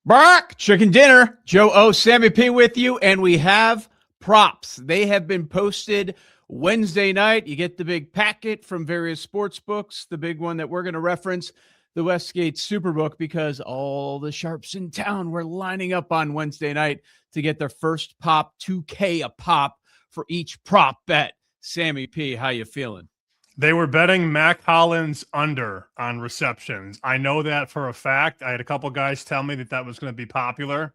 Bark, chicken dinner. Joe O, Sammy P with you, and we have props. They have been posted Wednesday night. You get the big packet from various sports books. The big one that we're going to reference, the Westgate Superbook, because all the sharps in town were lining up on Wednesday night to get their first pop, 2K a pop for each prop bet. Sammy P, how you feeling? They were betting Mac Hollins under on receptions. I know that for a fact. I had a couple guys tell me that was going to be popular.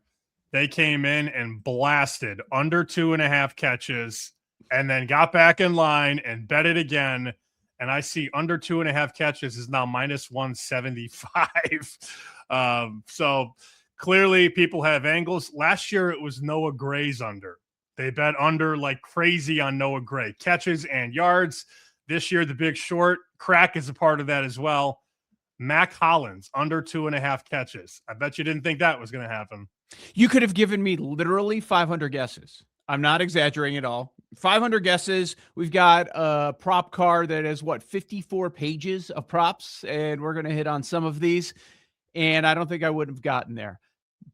They came in and blasted under 2.5 catches and then got back in line and bet it again. And I see under 2.5 catches is now minus 175. So clearly people have angles. Last year it was Noah Gray's under. They bet under like crazy on Noah Gray. Catches and yards. This year, the Big Short crack is a part of that as well. Mac Hollins, under 2.5 catches. I bet you didn't think that was going to happen. You could have given me literally 500 guesses. I'm not exaggerating at all. 500 guesses. We've got a prop card that has, 54 pages of props, and we're going to hit on some of these, and I don't think I would have gotten there.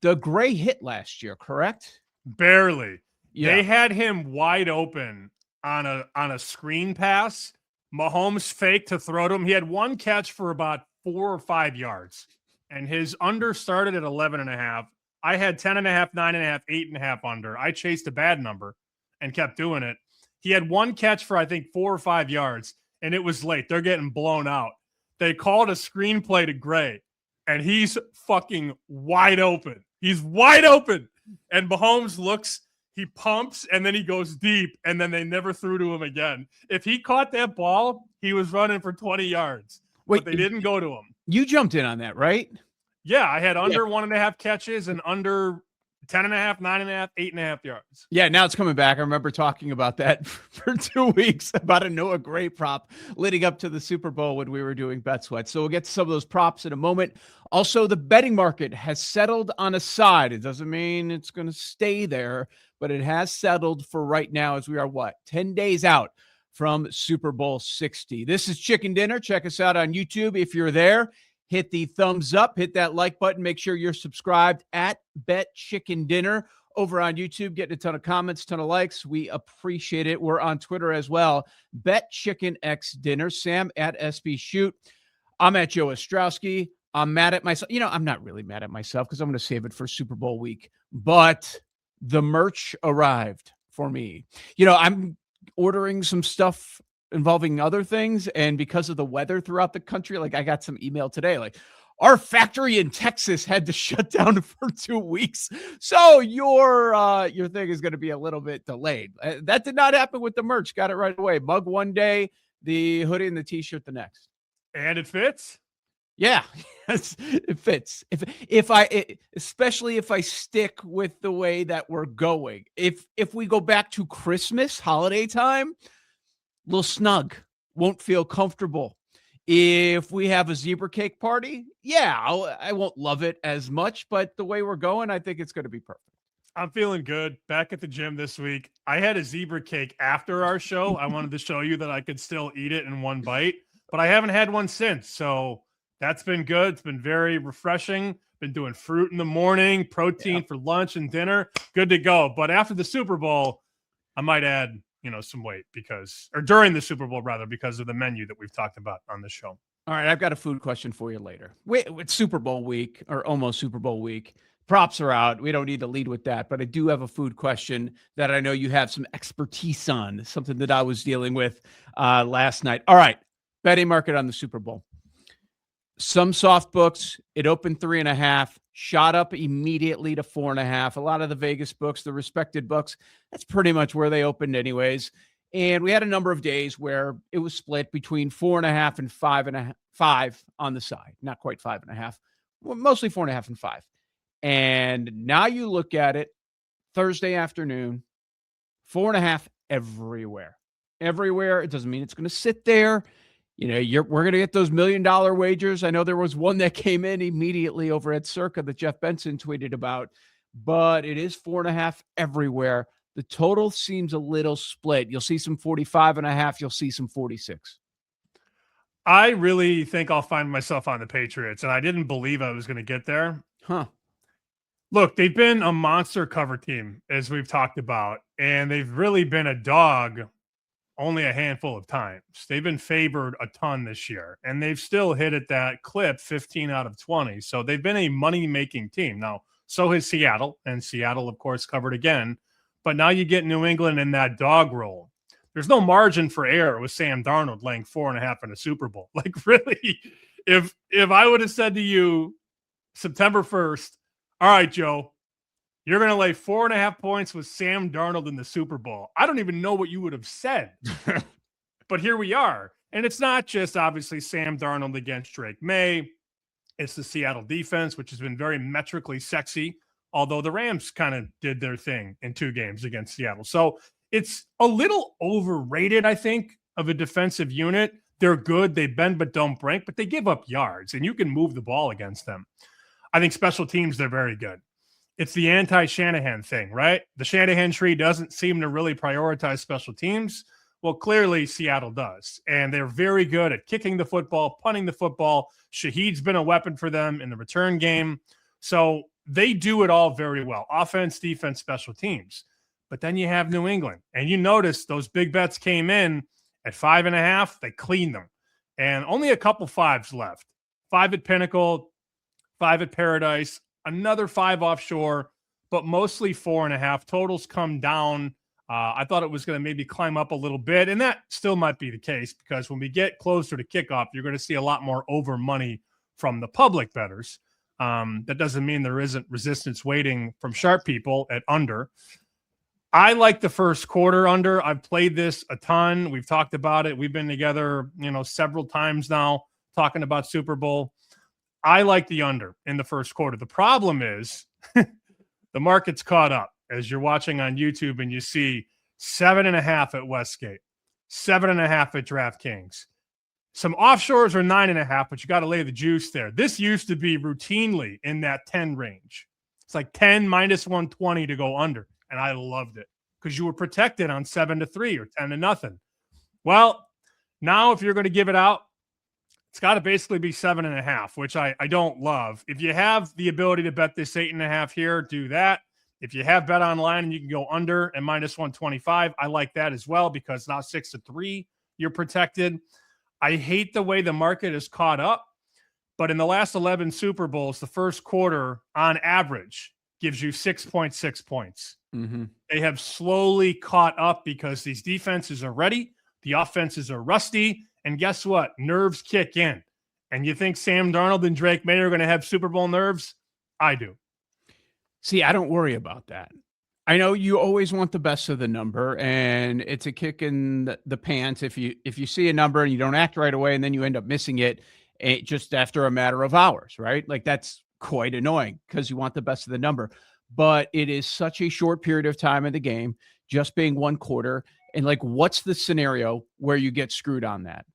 The Gray hit last year, correct? Barely. Yeah. They had him wide open on a screen pass. Mahomes faked to throw to him. He had one catch for about 4 or 5 yards, and his under started at 11.5. I had 10.5, 9.5, 8.5 under. I chased a bad number and kept doing it. He had one catch for, I think, 4 or 5 yards, and it was late. They're getting blown out. They called a screenplay to Gray, and he's fucking wide open. He's wide open, and Mahomes looks. He pumps, and then he goes deep, and then they never threw to him again. If he caught that ball, he was running for 20 yards. Wait, but they didn't go to him. You jumped in on that, right? Yeah, I had under 1.5 catches and under 10.5, 9.5, 8.5 yards. Yeah, now it's coming back. I remember talking about that for 2 weeks, about a Noah Gray prop leading up to the Super Bowl when we were doing Bet Sweat. So we'll get to some of those props in a moment. Also, the betting market has settled on a side. It doesn't mean it's going to stay there, but it has settled for right now as we are, 10 days out from Super Bowl 60. This is Chicken Dinner. Check us out on YouTube. If you're there, hit the thumbs up, hit that like button. Make sure you're subscribed at betchickendinner over on YouTube. Getting a ton of comments, ton of likes. We appreciate it. We're on Twitter as well. betchickendinner. Sam at SB Shoot. I'm at Joe Ostrowski. I'm mad at myself. I'm not really mad at myself because I'm going to save it for Super Bowl week. But the merch arrived for me. I'm ordering some stuff involving other things, and because of the weather throughout the country, I got some email today, our factory in Texas had to shut down for 2 weeks, so your thing is going to be a little bit delayed. That did not happen with the merch. Got it right away. Mug one day, the hoodie and the t-shirt the next, and it fits. Yeah, it fits. Especially if I stick with the way that we're going. If we go back to Christmas holiday time, a little snug, won't feel comfortable. If we have a zebra cake party, I won't love it as much, but the way we're going, I think it's going to be perfect. I'm feeling good. Back at the gym this week. I had a zebra cake after our show. I wanted to show you that I could still eat it in one bite, but I haven't had one since. So that's been good. It's been very refreshing. Been doing fruit in the morning, protein for lunch and dinner. Good to go. But after the Super Bowl, I might add some weight during the Super Bowl rather, because of the menu that we've talked about on the show. All right. I've got a food question for you later. It's Super Bowl week, or almost Super Bowl week. Props are out. We don't need to lead with that, but I do have a food question that I know you have some expertise on, something that I was dealing with last night. All right. Betting market on the Super Bowl. Some soft books, it opened 3.5, shot up immediately to 4.5. A lot of the Vegas books, the respected books, that's pretty much where they opened anyways. And we had a number of days where it was split between 4.5 and 5 on the side. Not quite 5.5, well, mostly 4.5 and 5. And now you look at it, Thursday afternoon, 4.5 everywhere. Everywhere. It doesn't mean it's going to sit there. We're going to get those $1 million wagers. I know there was one that came in immediately over at Circa that Jeff Benson tweeted about, but it is 4.5 everywhere. The total seems a little split. You'll see some 45.5. You'll see some 46. I really think I'll find myself on the Patriots, and I didn't believe I was going to get there. Huh. Look, they've been a monster cover team, as we've talked about, and they've really been a dog only a handful of times. They've been favored a ton this year, and they've still hit at that clip 15 out of 20. So they've been a money-making team. Now, so has Seattle, and Seattle, of course, covered again. But now you get New England in that dog role. There's no margin for error with Sam Darnold laying 4.5 in a Super Bowl. Like, really, if I would have said to you September 1st, all right, Joe, you're going to lay 4.5 points with Sam Darnold in the Super Bowl, I don't even know what you would have said. But here we are. And it's not just obviously Sam Darnold against Drake May. It's the Seattle defense, which has been very metrically sexy, although the Rams kind of did their thing in 2 games against Seattle. So it's a little overrated, I think, of a defensive unit. They're good. They bend but don't break, but they give up yards, and you can move the ball against them. I think special teams, they're very good. It's the anti-Shanahan thing, right? The Shanahan tree doesn't seem to really prioritize special teams. Well, clearly Seattle does, and they're very good at kicking the football, punting the football. Shaheed's been a weapon for them in the return game. So they do it all very well. Offense, defense, special teams. But then you have New England, and you notice those big bets came in at 5.5. They cleaned them, and only a couple 5s left. 5 at Pinnacle, 5 at Paradise, another 5 offshore, but mostly 4.5. Totals come down. I thought it was going to maybe climb up a little bit, and that still might be the case because when we get closer to kickoff, you're going to see a lot more over money from the public bettors. That doesn't mean there isn't resistance waiting from sharp people at under. I like the first quarter under. I've played this a ton. We've talked about it. We've been together, several times now talking about Super Bowl. I like the under in the first quarter. The problem is the market's caught up as you're watching on YouTube and you see 7.5 at Westgate, 7.5 at DraftKings. Some offshores are 9.5, but you got to lay the juice there. This used to be routinely in that 10 range. It's like 10 minus 120 to go under. And I loved it because you were protected on 7-3 or 10-0. Well, now if you're going to give it out, it's got to basically be 7.5, which I don't love. If you have the ability to bet this 8.5 here, do that. If you have bet online and you can go under and minus 125, I like that as well because now 6-3, you're protected. I hate the way the market is caught up, but in the last 11 Super Bowls, the first quarter on average gives you 6.6 points. Mm-hmm. They have slowly caught up because these defenses are ready. The offenses are rusty. And guess what? Nerves kick in. And you think Sam Darnold and Drake May are going to have Super Bowl nerves? I do. See, I don't worry about that. I know you always want the best of the number, and it's a kick in the pants if you see a number and you don't act right away, and then you end up missing it just after a matter of hours, right? Like that's quite annoying because you want the best of the number. But it is such a short period of time in the game, just being one quarter. And like, what's the scenario where you get screwed on that?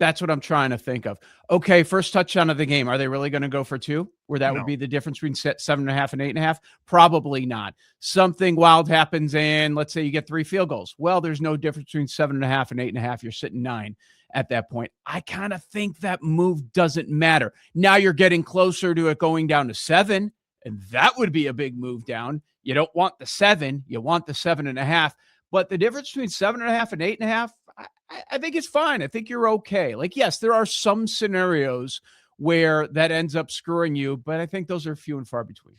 That's what I'm trying to think of. Okay, first touchdown of the game. Are they really going to go for 2? Where that would be the difference between 7.5 and 8.5? Probably not. Something wild happens and let's say you get 3 field goals. Well, there's no difference between 7.5 and 8.5. You're sitting 9 at that point. I kind of think that move doesn't matter. Now you're getting closer to it going down to 7, and that would be a big move down. You don't want the 7. You want the 7.5. But the difference between 7.5 and 8.5, I think it's fine. I think you're okay. Like, yes, there are some scenarios where that ends up screwing you, but I think those are few and far between.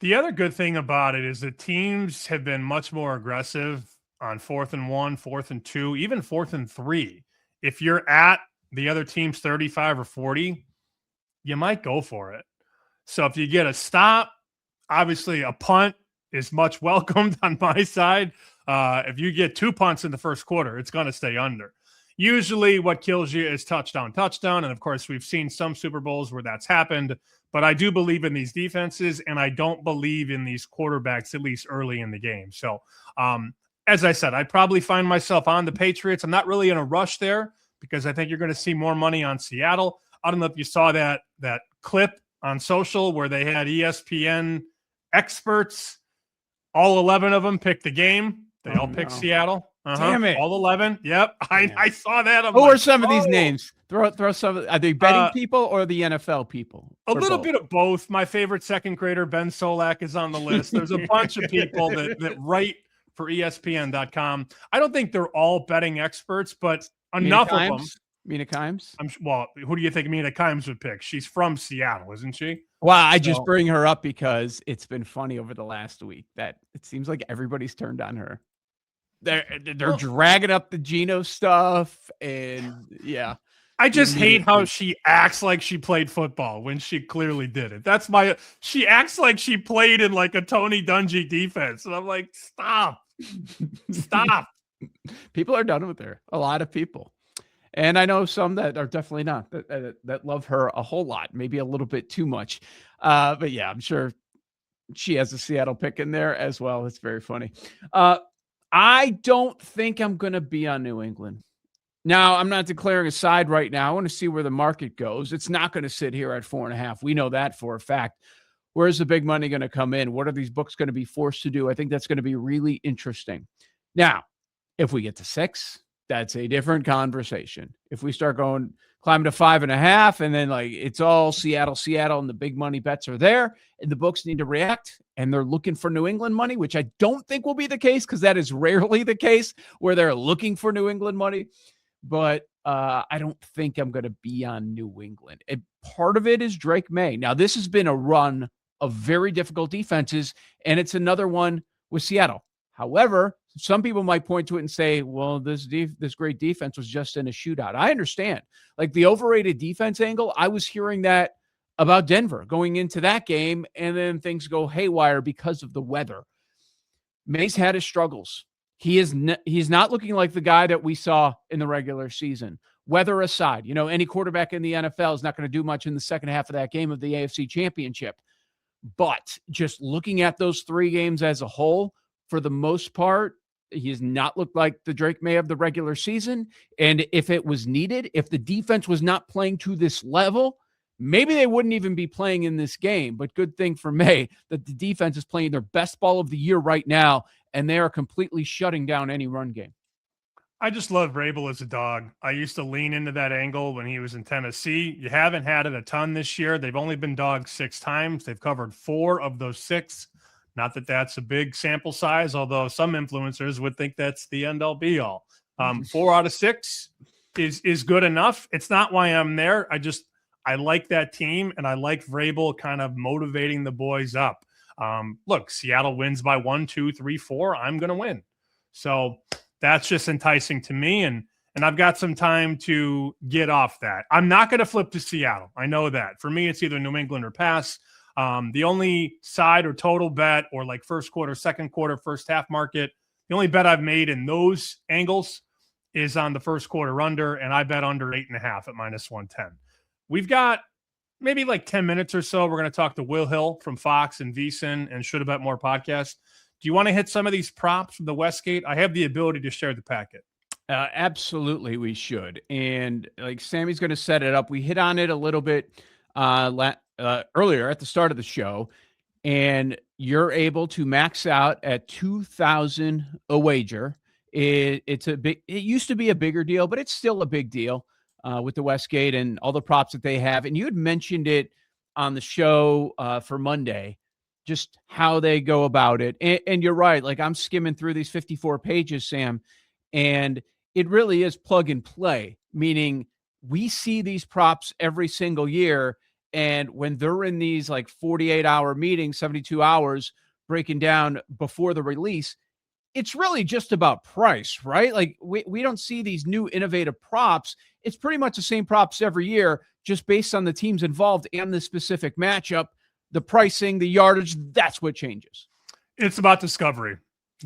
The other good thing about it is that teams have been much more aggressive on 4th and 1, 4th and 2, even 4th and 3. If you're at the other team's 35 or 40, you might go for it. So if you get a stop, obviously a punt is much welcomed on my side. If you get 2 punts in the first quarter, it's going to stay under. Usually what kills you is touchdown. And of course, we've seen some Super Bowls where that's happened, but I do believe in these defenses and I don't believe in these quarterbacks, at least early in the game. So as I said, I'd probably find myself on the Patriots. I'm not really in a rush there because I think you're going to see more money on Seattle. I don't know if you saw that clip on social where they had ESPN experts. All 11 of them picked the game. They all picked Seattle. Damn it. All 11. Yep. I saw that. Who are some of these names? Throw some. Are they betting people or the NFL people? A little bit of both. My favorite second grader, Ben Solak, is on the list. There's a bunch of people that write for ESPN.com. I don't think they're all betting experts, but enough of them. Mina Kimes? Well, who do you think Mina Kimes would pick? She's from Seattle, isn't she? Well, I just bring her up because it's been funny over the last week that it seems like everybody's turned on her. They're dragging up the Geno stuff, and yeah. I just hate how she acts like she played football when she clearly didn't. She acts like she played in like a Tony Dungy defense. And I'm like, stop. People are done with her. A lot of people. And I know some that are definitely not, that love her a whole lot, maybe a little bit too much. But yeah, I'm sure she has a Seattle pick in there as well. It's very funny. I don't think I'm going to be on New England. Now, I'm not declaring a side right now. I want to see where the market goes. It's not going to sit here at 4.5. We know that for a fact. Where's the big money going to come in? What are these books going to be forced to do? I think that's going to be really interesting. Now, if we get to 6, that's a different conversation. If we start climbing to 5.5, and then like it's all Seattle, and the big money bets are there, and the books need to react, and they're looking for New England money, which I don't think will be the case because that is rarely the case where they're looking for New England money. But I don't think I'm going to be on New England. And part of it is Drake May. Now, this has been a run of very difficult defenses, and it's another one with Seattle. However, some people might point to it and say, well, this great defense was just in a shootout. I understand. Like the overrated defense angle, I was hearing that about Denver going into that game, and then things go haywire because of the weather. May's had his struggles. He's not looking like the guy that we saw in the regular season. Weather aside, any quarterback in the NFL is not going to do much in the second half of that game of the AFC Championship. But just looking at those 3 games as a whole, for the most part, he has not looked like the Drake May of the regular season. And if it was needed, if the defense was not playing to this level, maybe they wouldn't even be playing in this game. But good thing for May that the defense is playing their best ball of the year right now, and they are completely shutting down any run game. I just love Vrabel as a dog. I used to lean into that angle when he was in Tennessee. You haven't had it a ton this year. They've only been dogs 6 times. They've covered 4 of those 6. Not that that's a big sample size, although some influencers would think that's the end-all be-all. 4 out of 6 is good enough. It's not why I'm there. I like that team, and I like Vrabel kind of motivating the boys up. Look, Seattle wins by 1, 2, 3, 4. I'm going to win. So that's just enticing to me, and I've got some time to get off that. I'm not going to flip to Seattle. I know that. For me, it's either New England or pass. The only side or total bet or like first quarter, second quarter, first half market, the only bet I've made in those angles is on the first quarter under, and I bet under 8.5 at -110. We've got maybe like 10 minutes or so. We're going to talk to Will Hill from Fox and VSiN and Should Have Bet More podcast. Do you want to hit some of these props from the Westgate? I have the ability to share the packet. Absolutely, we should. And like Sammy's going to set it up. We hit on it a little bit earlier at the start of the show, and you're able to max out at 2,000 a wager. It used to be a bigger deal, but it's still a big deal with the Westgate and all the props that they have. And you had mentioned it on the show for Monday, just how they go about it. And you're right. Like I'm skimming through these 54 pages, Sam, and it really is plug and play, meaning we see these props every single year. And when they're in these like 48-hour meetings, 72 hours breaking down before the release, it's really just about price, right? Like we don't see these new innovative props. It's pretty much the same props every year, just based on the teams involved and the specific matchup, the pricing, the yardage, that's what changes. It's about discovery,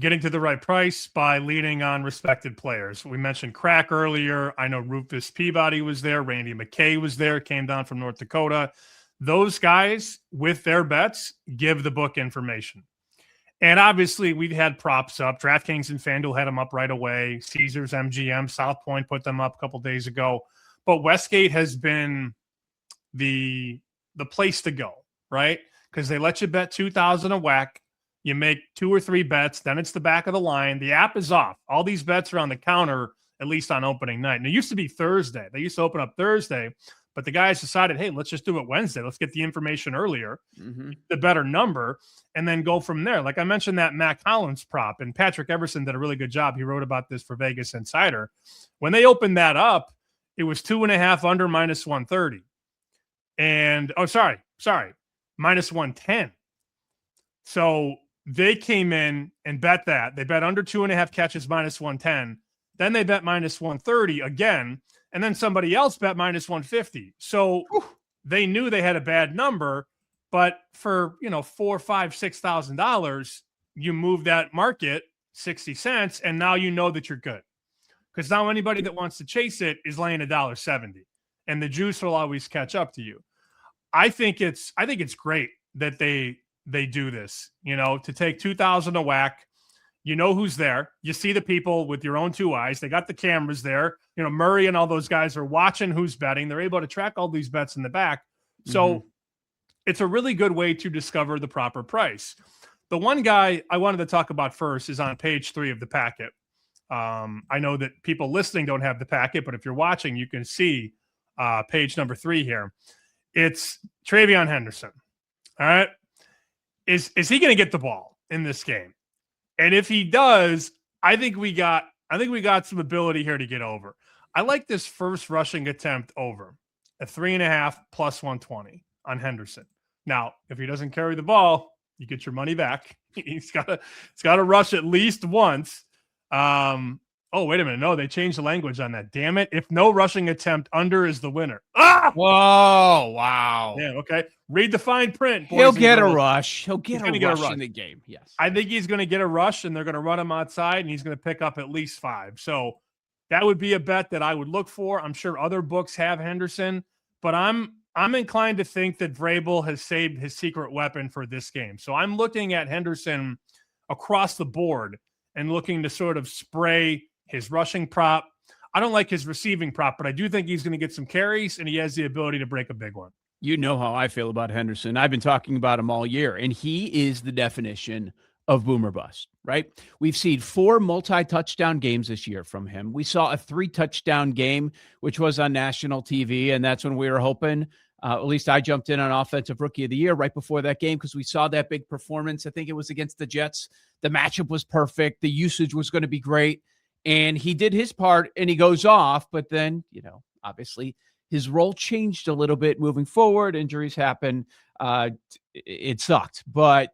getting to the right price by leaning on respected players. We mentioned Crack earlier. I know Rufus Peabody was there. Randy McKay was there, came down from North Dakota. Those guys with their bets give the book information. And obviously we've had props up. DraftKings and FanDuel had them up right away. Caesars, MGM, South Point put them up a couple days ago. But Westgate has been the place to go, right? Because they let you bet 2,000 a whack. You make 2 or 3 bets, then it's the back of the line. The app is off. All these bets are on the counter, at least on opening night. And it used to be Thursday. They used to open up Thursday, but the guys decided, hey, let's just do it Wednesday. Let's get the information earlier, the better number, and then go from there. Like I mentioned that Matt Collins prop, and Patrick Everson did a really good job. He wrote about this for Vegas Insider. When they opened that up, it was 2.5 under minus 130. And, minus 110. So they came in and bet that. They bet under 2.5 catches minus 110. Then they bet minus 130 again. And then somebody else bet minus 150. So they knew they had a bad number, but for, $4,000, $5,000, $6,000, you move that market 60 cents, and now you know that you're good. Because now anybody that wants to chase it is laying $1.70, and the juice will always catch up to you. I think it's great that they do this, to take 2,000 a whack. You know who's there. You see the people with your own 2 eyes. They got the cameras there. Murray and all those guys are watching who's betting. They're able to track all these bets in the back. So it's a really good way to discover the proper price. The one guy I wanted to talk about first is on page 3 of the packet. I know that people listening don't have the packet, but if you're watching, you can see page number 3 here. It's Travion Henderson. All right. Is he going to get the ball in this game? And if he does, I think we got some ability here to get over. I like this first rushing attempt over at 3.5 plus 120 on Henderson. Now, if he doesn't carry the ball, you get your money back. He's got to rush at least once. Oh, wait a minute. No, they changed the language on that. Damn it. If no rushing attempt, under is the winner. Ah! Whoa, wow. Yeah, okay. Read the fine print. He'll get a rush. He'll get a rush in the game. Yes. I think he's going to get a rush, and they're going to run him outside, and he's going to pick up at least 5. So that would be a bet that I would look for. I'm sure other books have Henderson, but I'm inclined to think that Vrabel has saved his secret weapon for this game. So I'm looking at Henderson across the board and looking to sort of spray his rushing prop. I don't like his receiving prop, but I do think he's going to get some carries, and he has the ability to break a big one. You know how I feel about Henderson. I've been talking about him all year, and he is the definition of boomer bust, right? We've seen 4 multi-touchdown games this year from him. We saw a 3-touchdown game, which was on national TV, and that's when we were hoping, at least I jumped in on Offensive Rookie of the Year right before that game because we saw that big performance. I think it was against the Jets. The matchup was perfect. The usage was going to be great. And he did his part, and he goes off. But then, obviously his role changed a little bit moving forward. Injuries happen. It sucked, but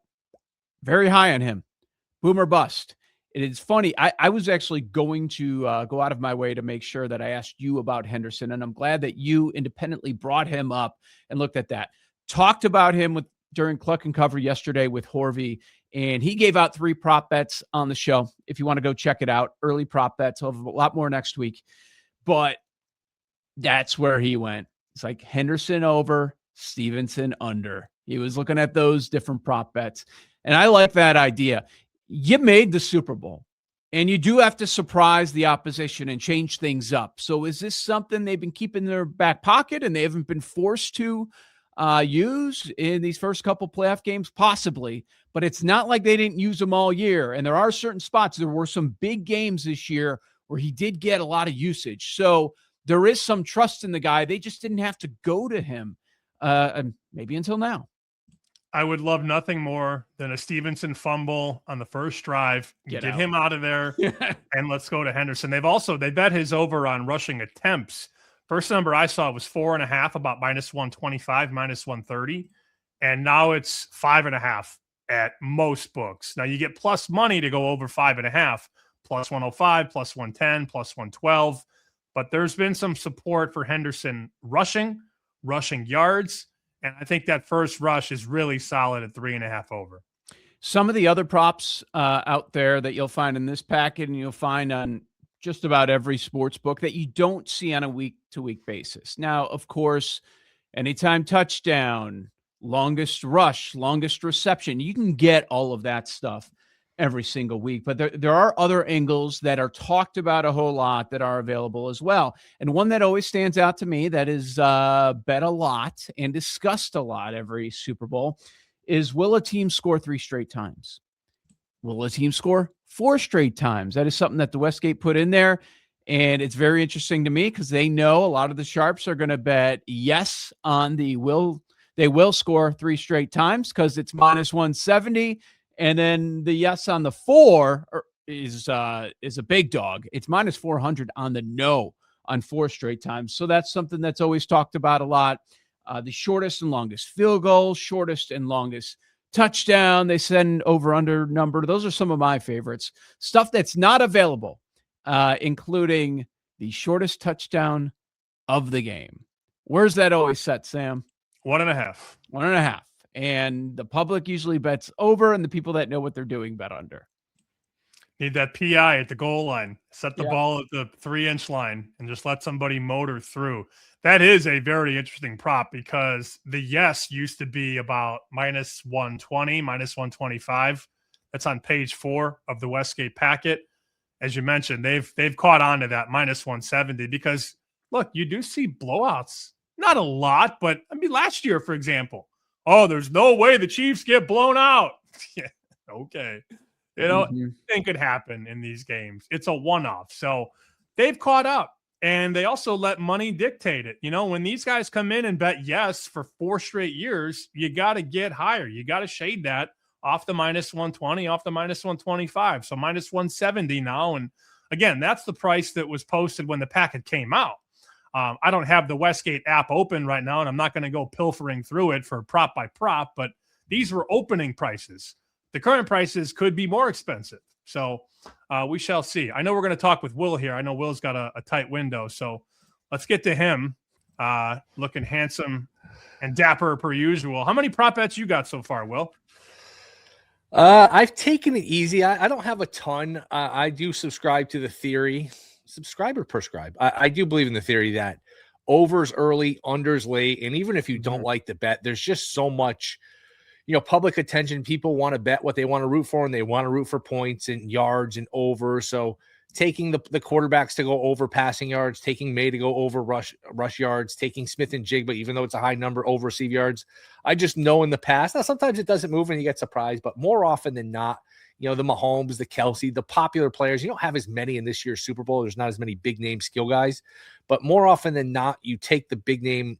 very high on him. Boomer bust. It is funny. I was actually going to go out of my way to make sure that I asked you about Henderson, and I'm glad that you independently brought him up and looked at that. Talked about him during Cluck and Cover yesterday with Horvey, and he gave out 3 prop bets on the show. If you want to go check it out, early prop bets. I'll have a lot more next week, but that's where he went. It's like Henderson over, Stevenson under. He was looking at those different prop bets, and I like that idea. You made the Super Bowl, and you do have to surprise the opposition and change things up. So is this something they've been keeping in their back pocket and they haven't been forced to use in these first couple playoff games? Possibly, but it's not like they didn't use them all year. And there are certain spots. There were some big games this year where he did get a lot of usage. So there is some trust in the guy. They just didn't have to go to him maybe until now. I would love nothing more than a Stevenson fumble on the first drive. Get him out of there, and let's go to Henderson. They bet his over on rushing attempts. First number I saw was 4.5, about minus 125, minus 130. And now it's 5.5 at most books. Now you get plus money to go over 5.5, plus 105, plus 110, plus 112. But there's been some support for Henderson rushing yards. And I think that first rush is really solid at 3.5 over. Some of the other props out there that you'll find in this packet and you'll find on just about every sports book that you don't see on a week-to-week basis. Now, of course, anytime touchdown, longest rush, longest reception, you can get all of that stuff every single week. But there are other angles that are talked about a whole lot that are available as well. And one that always stands out to me that is bet a lot and discussed a lot every Super Bowl is, will a team score 3 straight times? Will a team score 4 straight times? That is something that the Westgate put in there. And it's very interesting to me because they know a lot of the sharps are going to bet yes on they will score 3 straight times because it's minus 170. And then the yes on the 4 is a big dog. It's minus 400 on the no on 4 straight times. So that's something that's always talked about a lot. The shortest and longest field goal, shortest and longest touchdown. They send over under number. Those are some of my favorites. Stuff that's not available, including the shortest touchdown of the game. Where's that always set, Sam? 1.5. 1.5. And the public usually bets over, and the people that know what they're doing bet under. Need that PI at the goal line. Set the ball at the 3-inch line and just let somebody motor through. That is a very interesting prop because the yes used to be about minus 120, minus 125. That's on page 4 of the Westgate packet. As you mentioned, they've caught on to that minus 170 because, look, you do see blowouts. Not a lot, but I mean, last year, for example, there's no way the Chiefs get blown out. Yeah, okay. Anything could happen in these games. It's a one-off. So they've caught up, and they also let money dictate it. When these guys come in and bet yes for 4 straight years, you got to get higher. You got to shade that off the minus 120, off the minus 125. So minus 170 now. And again, that's the price that was posted when the packet came out. I don't have the Westgate app open right now, and I'm not going to go pilfering through it for prop by prop, but these were opening prices. The current prices could be more expensive. So we shall see. I know we're going to talk with Will here. I know Will's got a tight window. So let's get to him. Looking handsome and dapper per usual. How many prop bets you got so far, Will? I've taken it easy. I don't have a ton. I do subscribe to the theory. Subscribe or prescribe? I do believe in the theory that overs early, unders late, and even if you don't like the bet, there's just so much, public attention. People want to bet what they want to root for, and they want to root for points and yards and over. So taking the quarterbacks to go over passing yards, taking May to go over rush yards, taking Smith and Jigba, even though it's a high number, over receive yards. I just know in the past, now sometimes it doesn't move and you get surprised, but more often than not, the Mahomes, the Kelsey, the popular players, you don't have as many in this year's Super Bowl. There's not as many big name skill guys, but more often than not, you take the big name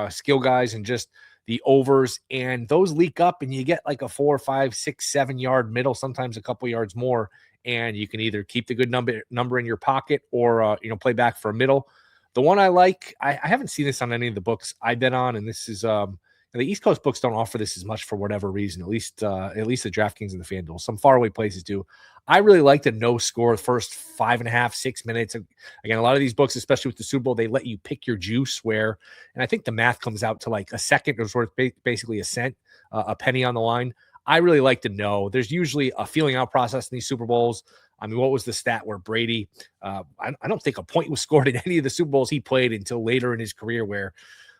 skill guys and just the overs, and those leak up and you get like a 4, 5, 6, 7 yard middle, sometimes a couple yards more. And you can either keep the good number in your pocket or, play back for a middle. The one I like, I haven't seen this on any of the books I bet on, and this is the East Coast books don't offer this as much for whatever reason, at least the DraftKings and the FanDuel. Some faraway places do. I really like the no score first 5.5, 6 minutes. Again, a lot of these books, especially with the Super Bowl, they let you pick your juice where, and I think the math comes out to like a second is worth basically a cent, a penny on the line. I really like to know. There's usually a feeling out process in these Super Bowls. I mean, what was the stat where Brady, I don't think a point was scored in any of the Super Bowls he played until later in his career where,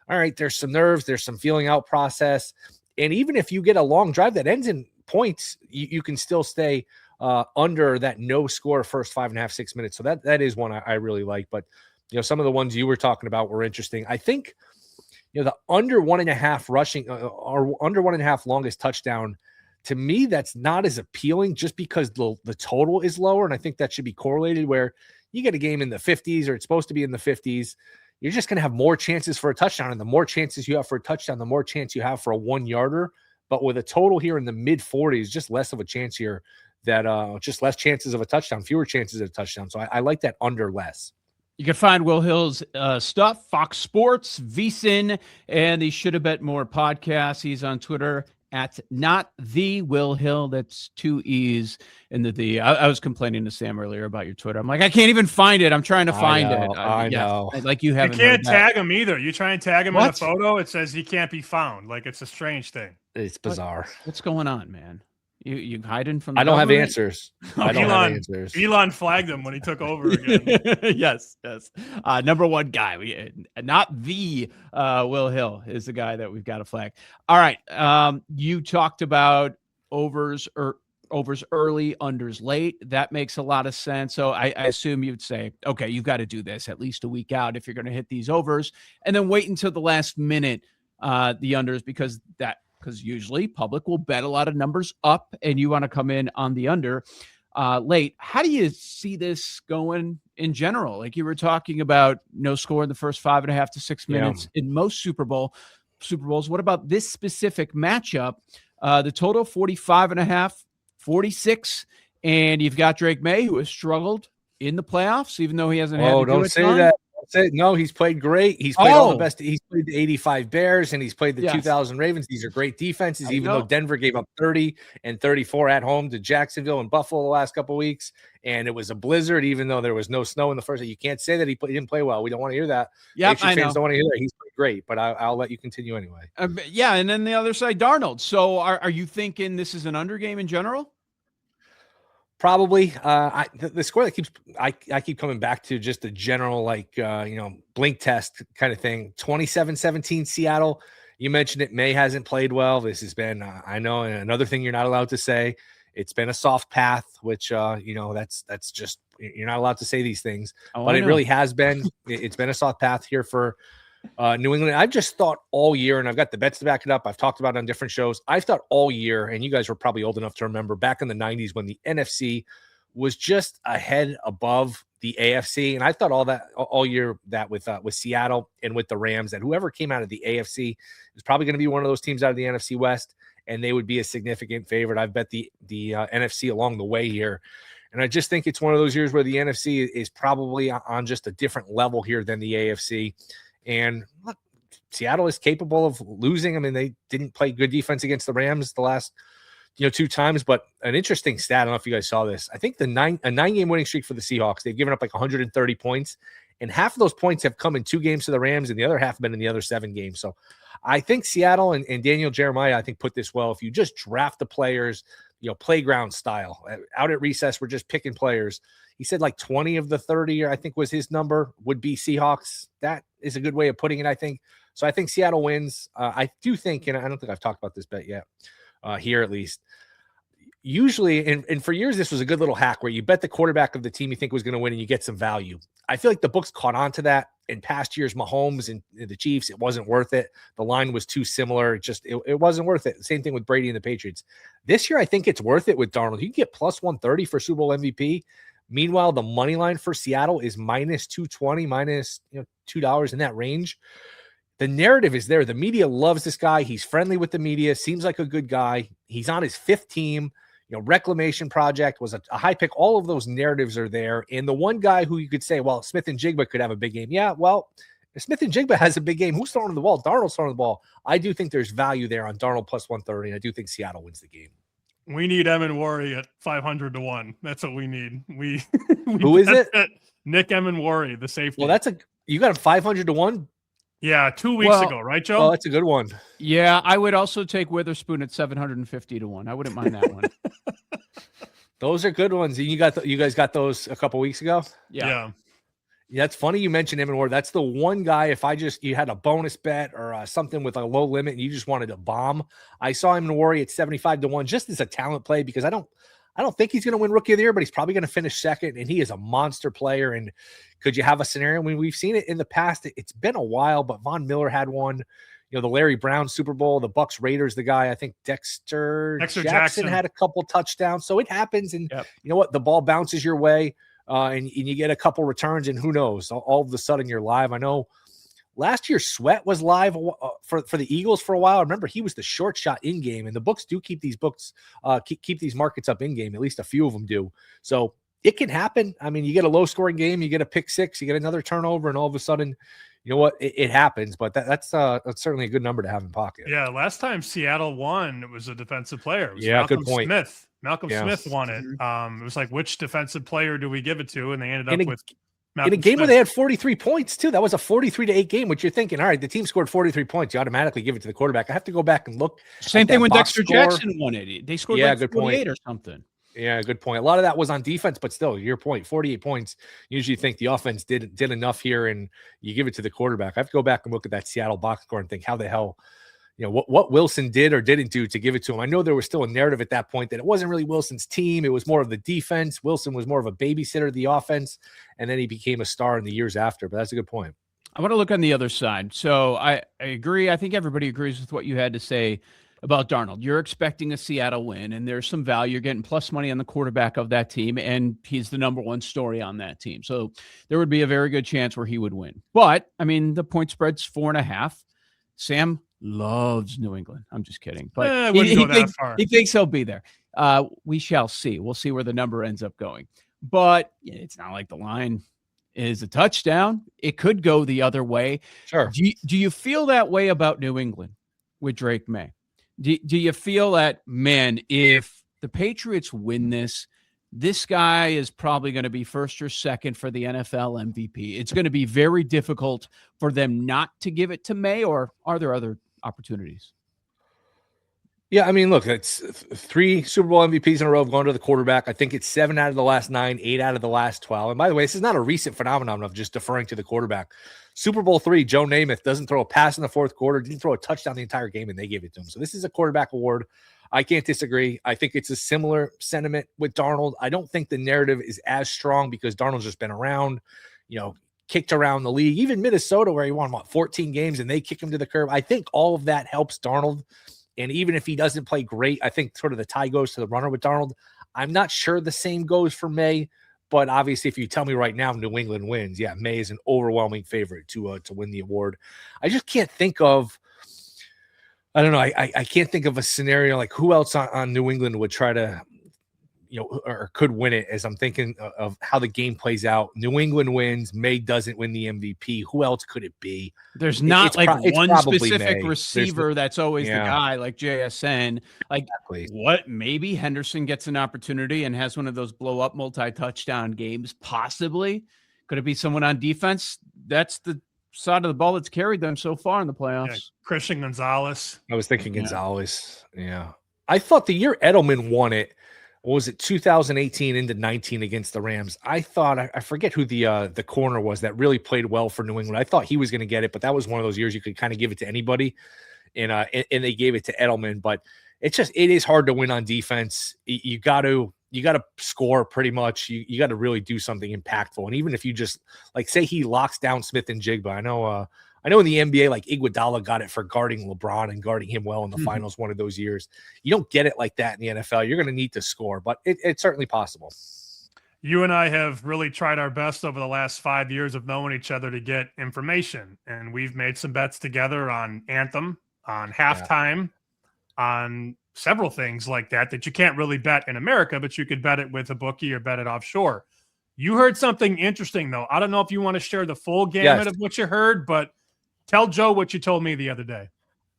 all right, there's some nerves, there's some feeling out process. And even if you get a long drive that ends in points, you can still stay under that no score first 5.5, 6 minutes. So that is one I really like. But, some of the ones you were talking about were interesting. I think, the under 1.5 rushing or under 1.5 longest touchdown, to me, that's not as appealing just because the total is lower. And I think that should be correlated where you get a game in the 50s or it's supposed to be in the 50s. You're just going to have more chances for a touchdown. And the more chances you have for a touchdown, the more chance you have for a 1-yarder. But with a total here in the mid 40s, just less of a chance here that just less chances of a touchdown, fewer chances of a touchdown. So I like that under less. You can find Will Hill's stuff, Fox Sports, VSiN, and the Should Have Bet More podcast. He's on Twitter at not the Will Hill. That's 2 E's in the D. I was complaining to Sam earlier about your Twitter. I'm like, I can't even find it. I'm trying to find it. I know. Like you haven't. You can't tag him either. You try and tag him in a photo, it says he can't be found. Like it's a strange thing. It's bizarre. What's going on, man? You hiding from? I don't have answers. I don't have answers. Elon flagged him when he took over again. yes. Number one guy. Not the Will Hill is the guy that we've got to flag. All right. You talked about overs early, unders late. That makes a lot of sense. So I assume you'd say, okay, you've got to do this at least a week out if you're going to hit these overs, and then wait until the last minute the unders because that because usually public will bet a lot of numbers up and you want to come in on the under late. How do you see this going in general? Like you were talking about no score in the first 5.5 to 6 minutes in most Super Bowls. What about this specific matchup? The total 45.5, 46, and you've got Drake May, who has struggled in the playoffs, even though he hasn't had to do don't it. Say that. No, he's played great. He's played all the best. He's played the 85 Bears and he's played the 2000 Ravens. These are great defenses, even though Denver gave up 30 and 34 at home to Jacksonville and Buffalo the last couple of weeks. And it was a blizzard, even though there was no snow in the first. You can't say that he didn't play well. We don't want to hear that. Yeah, I know. Fans don't want to hear that. He's played great, but I'll let you continue anyway. And then the other side, Darnold. So are you thinking this is an under game in general? Probably. The score that keeps I keep coming back to just the general blink test kind of thing. 27-17 Seattle. You mentioned it. May hasn't played well. This has been I know another thing you're not allowed to say. It's been a soft path, which that's just you're not allowed to say these things. But it really has been. It's been a soft path here for New England. I've just thought all year, and I've got the bets to back it up. I've talked about it on different shows. I've thought all year, and you guys were probably old enough to remember back in the 90s when the NFC was just a head above the AFC. And I thought all year that with Seattle and with the Rams, that whoever came out of the AFC is probably going to be one of those teams out of the NFC West, and they would be a significant favorite. I've bet the NFC along the way here. And I just think it's one of those years where the NFC is probably on just a different level here than the AFC. And look, Seattle is capable of losing. I mean, they didn't play good defense against the Rams the last 2 times. But an interesting stat, I don't know if you guys saw this. I think a 9-game winning streak for the Seahawks. They've given up like 130 points, and half of those points have come in 2 games to the Rams, and the other half have been in the other 7 games. So I think Seattle and Daniel Jeremiah, I think, put this well. If you just draft the players, playground style, out at recess, we're just picking players. He said like 20 of the 30, I think was his number, would be Seahawks. That is a good way of putting it, I think. So I think Seattle wins. I do think, and I don't think I've talked about this bet yet, here at least. Usually, and for years, this was a good little hack where you bet the quarterback of the team you think was going to win and you get some value. I feel like the books caught on to that. In past years, Mahomes and the Chiefs, it wasn't worth it. The line was too similar. It wasn't worth it. Same thing with Brady and the Patriots. This year, I think it's worth it with Darnold. You can get plus 130 for Super Bowl MVP. Meanwhile, the money line for Seattle is minus 220, minus $2 in that range. The narrative is there. The media loves this guy. He's friendly with the media. Seems like a good guy. He's on his 5th team. Reclamation project was a high pick. All of those narratives are there. And the one guy who you could say, well, Smith and Jigba could have a big game. Yeah, well, if Smith and Jigba has a big game, who's throwing the ball? Darnold's throwing the ball. I do think there's value there on Darnold plus 130. And I do think Seattle wins the game. We need Emin at 500 to 1. That's what we need. Who is it? Nick Emin, the safety. Well, you got him 500 to 1. Yeah, 2 weeks ago, right, Joe? Oh, that's a good one. Yeah, I would also take Witherspoon at 750 to 1. I wouldn't mind that one. Those are good ones. You guys got those a couple weeks ago? Yeah. Yeah, it's funny you mentioned him and Ward. That's the one guy, if you had a bonus bet or something with a low limit and you just wanted to bomb, I saw him in Worry at 75 to 1 just as a talent play, because I don't think he's going to win Rookie of the Year, but he's probably going to finish second, and he is a monster player. And could you have a scenario? I mean, we've seen it in the past. It's been a while, but Von Miller had one. The Larry Brown Super Bowl, the Bucks Raiders, the guy, I think Dexter Jackson had a couple touchdowns. So it happens, and you know what? The ball bounces your way, and you get a couple returns, and who knows? All of a sudden you're live. I know last year Sweat was live for the Eagles for a while. I remember he was the short shot in game, and the books do keep these keep these markets up in game. At least a few of them do. So it can happen. I mean, you get a low scoring game, you get a pick six, you get another turnover, and all of a sudden, you know what? It happens. But that's certainly a good number to have in pocket. Yeah, last time Seattle won, it was a defensive player. It was Malcolm good point. Malcolm Smith won it. It was like, which defensive player do we give it to? And they ended up with Malcolm in a game Smith. where they had 43 points too. That was a 43-8 game, which you're thinking, all right, the team scored 43 points. You automatically give it to the quarterback. I have to go back and look. Same thing when Dexter Jackson won it. They scored like 48 or something. Yeah, good point. A lot of that was on defense, but still, your point, 48 points. Usually think the offense did enough here, and you give it to the quarterback. I have to go back and look at that Seattle box score and think, how the hell, what Wilson did or didn't do to give it to him. I know there was still a narrative at that point that it wasn't really Wilson's team. It was more of the defense. Wilson was more of a babysitter of the offense, and then he became a star in the years after. But that's a good point. I want to look on the other side. So I agree. I think everybody agrees with what you had to say about Darnold. You're expecting a Seattle win, and there's some value. You're getting plus money on the quarterback of that team, and he's the number one story on that team. So there would be a very good chance where he would win. But, I mean, the point spread's 4.5. Sam loves New England. I'm just kidding. But I wouldn't go that far. He thinks he'll be there. We shall see. We'll see where the number ends up going. But it's not like the line is a touchdown. It could go the other way. Sure. Do you feel that way about New England with Drake May? Do you feel that, man, if the Patriots win this guy is probably going to be first or second for the NFL MVP? It's going to be very difficult for them not to give it to May, or are there other opportunities? Yeah, I mean, look, it's 3 Super Bowl MVPs in a row have gone to the quarterback. I think it's 7 out of the last 9, 8 out of the last 12. And by the way, this is not a recent phenomenon of just deferring to the quarterback. Super Bowl 3, Joe Namath doesn't throw a pass in the fourth quarter, didn't throw a touchdown the entire game, and they gave it to him. So this is a quarterback award. I can't disagree. I think it's a similar sentiment with Darnold. I don't think the narrative is as strong because Darnold's just been around, kicked around the league. Even Minnesota, where he won, 14 games, and they kick him to the curb. I think all of that helps Darnold. And even if he doesn't play great, I think sort of the tie goes to the runner with Darnold. I'm not sure the same goes for May, but obviously if you tell me right now New England wins, yeah, May is an overwhelming favorite to win the award. I just can't think of, I don't know, I can't think of a scenario like who else on New England would try to, or could win it, as I'm thinking of how the game plays out. New England wins, May doesn't win the MVP. Who else could it be? There's not one specific May. receiver that's always the guy like JSN. Like exactly. What? Maybe Henderson gets an opportunity and has one of those blow up multi-touchdown games. Possibly. Could it be someone on defense? That's the side of the ball that's carried them so far in the playoffs. Yeah, Christian Gonzalez. I was thinking Gonzalez. Yeah. I thought the year Edelman won it, what was it, 2018 into 19 against the Rams? I thought, I forget who the corner was that really played well for New England. I thought he was going to get it, but that was one of those years you could kind of give it to anybody, and they gave it to Edelman. But it is hard to win on defense. You got to score pretty much. You got to really do something impactful. And even if you just say he locks down Smith and Jigba, I know in the NBA, like Iguodala got it for guarding LeBron and guarding him well in the finals one of those years. You don't get it like that in the NFL. You're going to need to score, but it's certainly possible. You and I have really tried our best over the last 5 years of knowing each other to get information, and we've made some bets together on Anthem, on halftime, on several things like that you can't really bet in America, but you could bet it with a bookie or bet it offshore. You heard something interesting, though. I don't know if you want to share the full gamut of what you heard, but tell Joe what you told me the other day.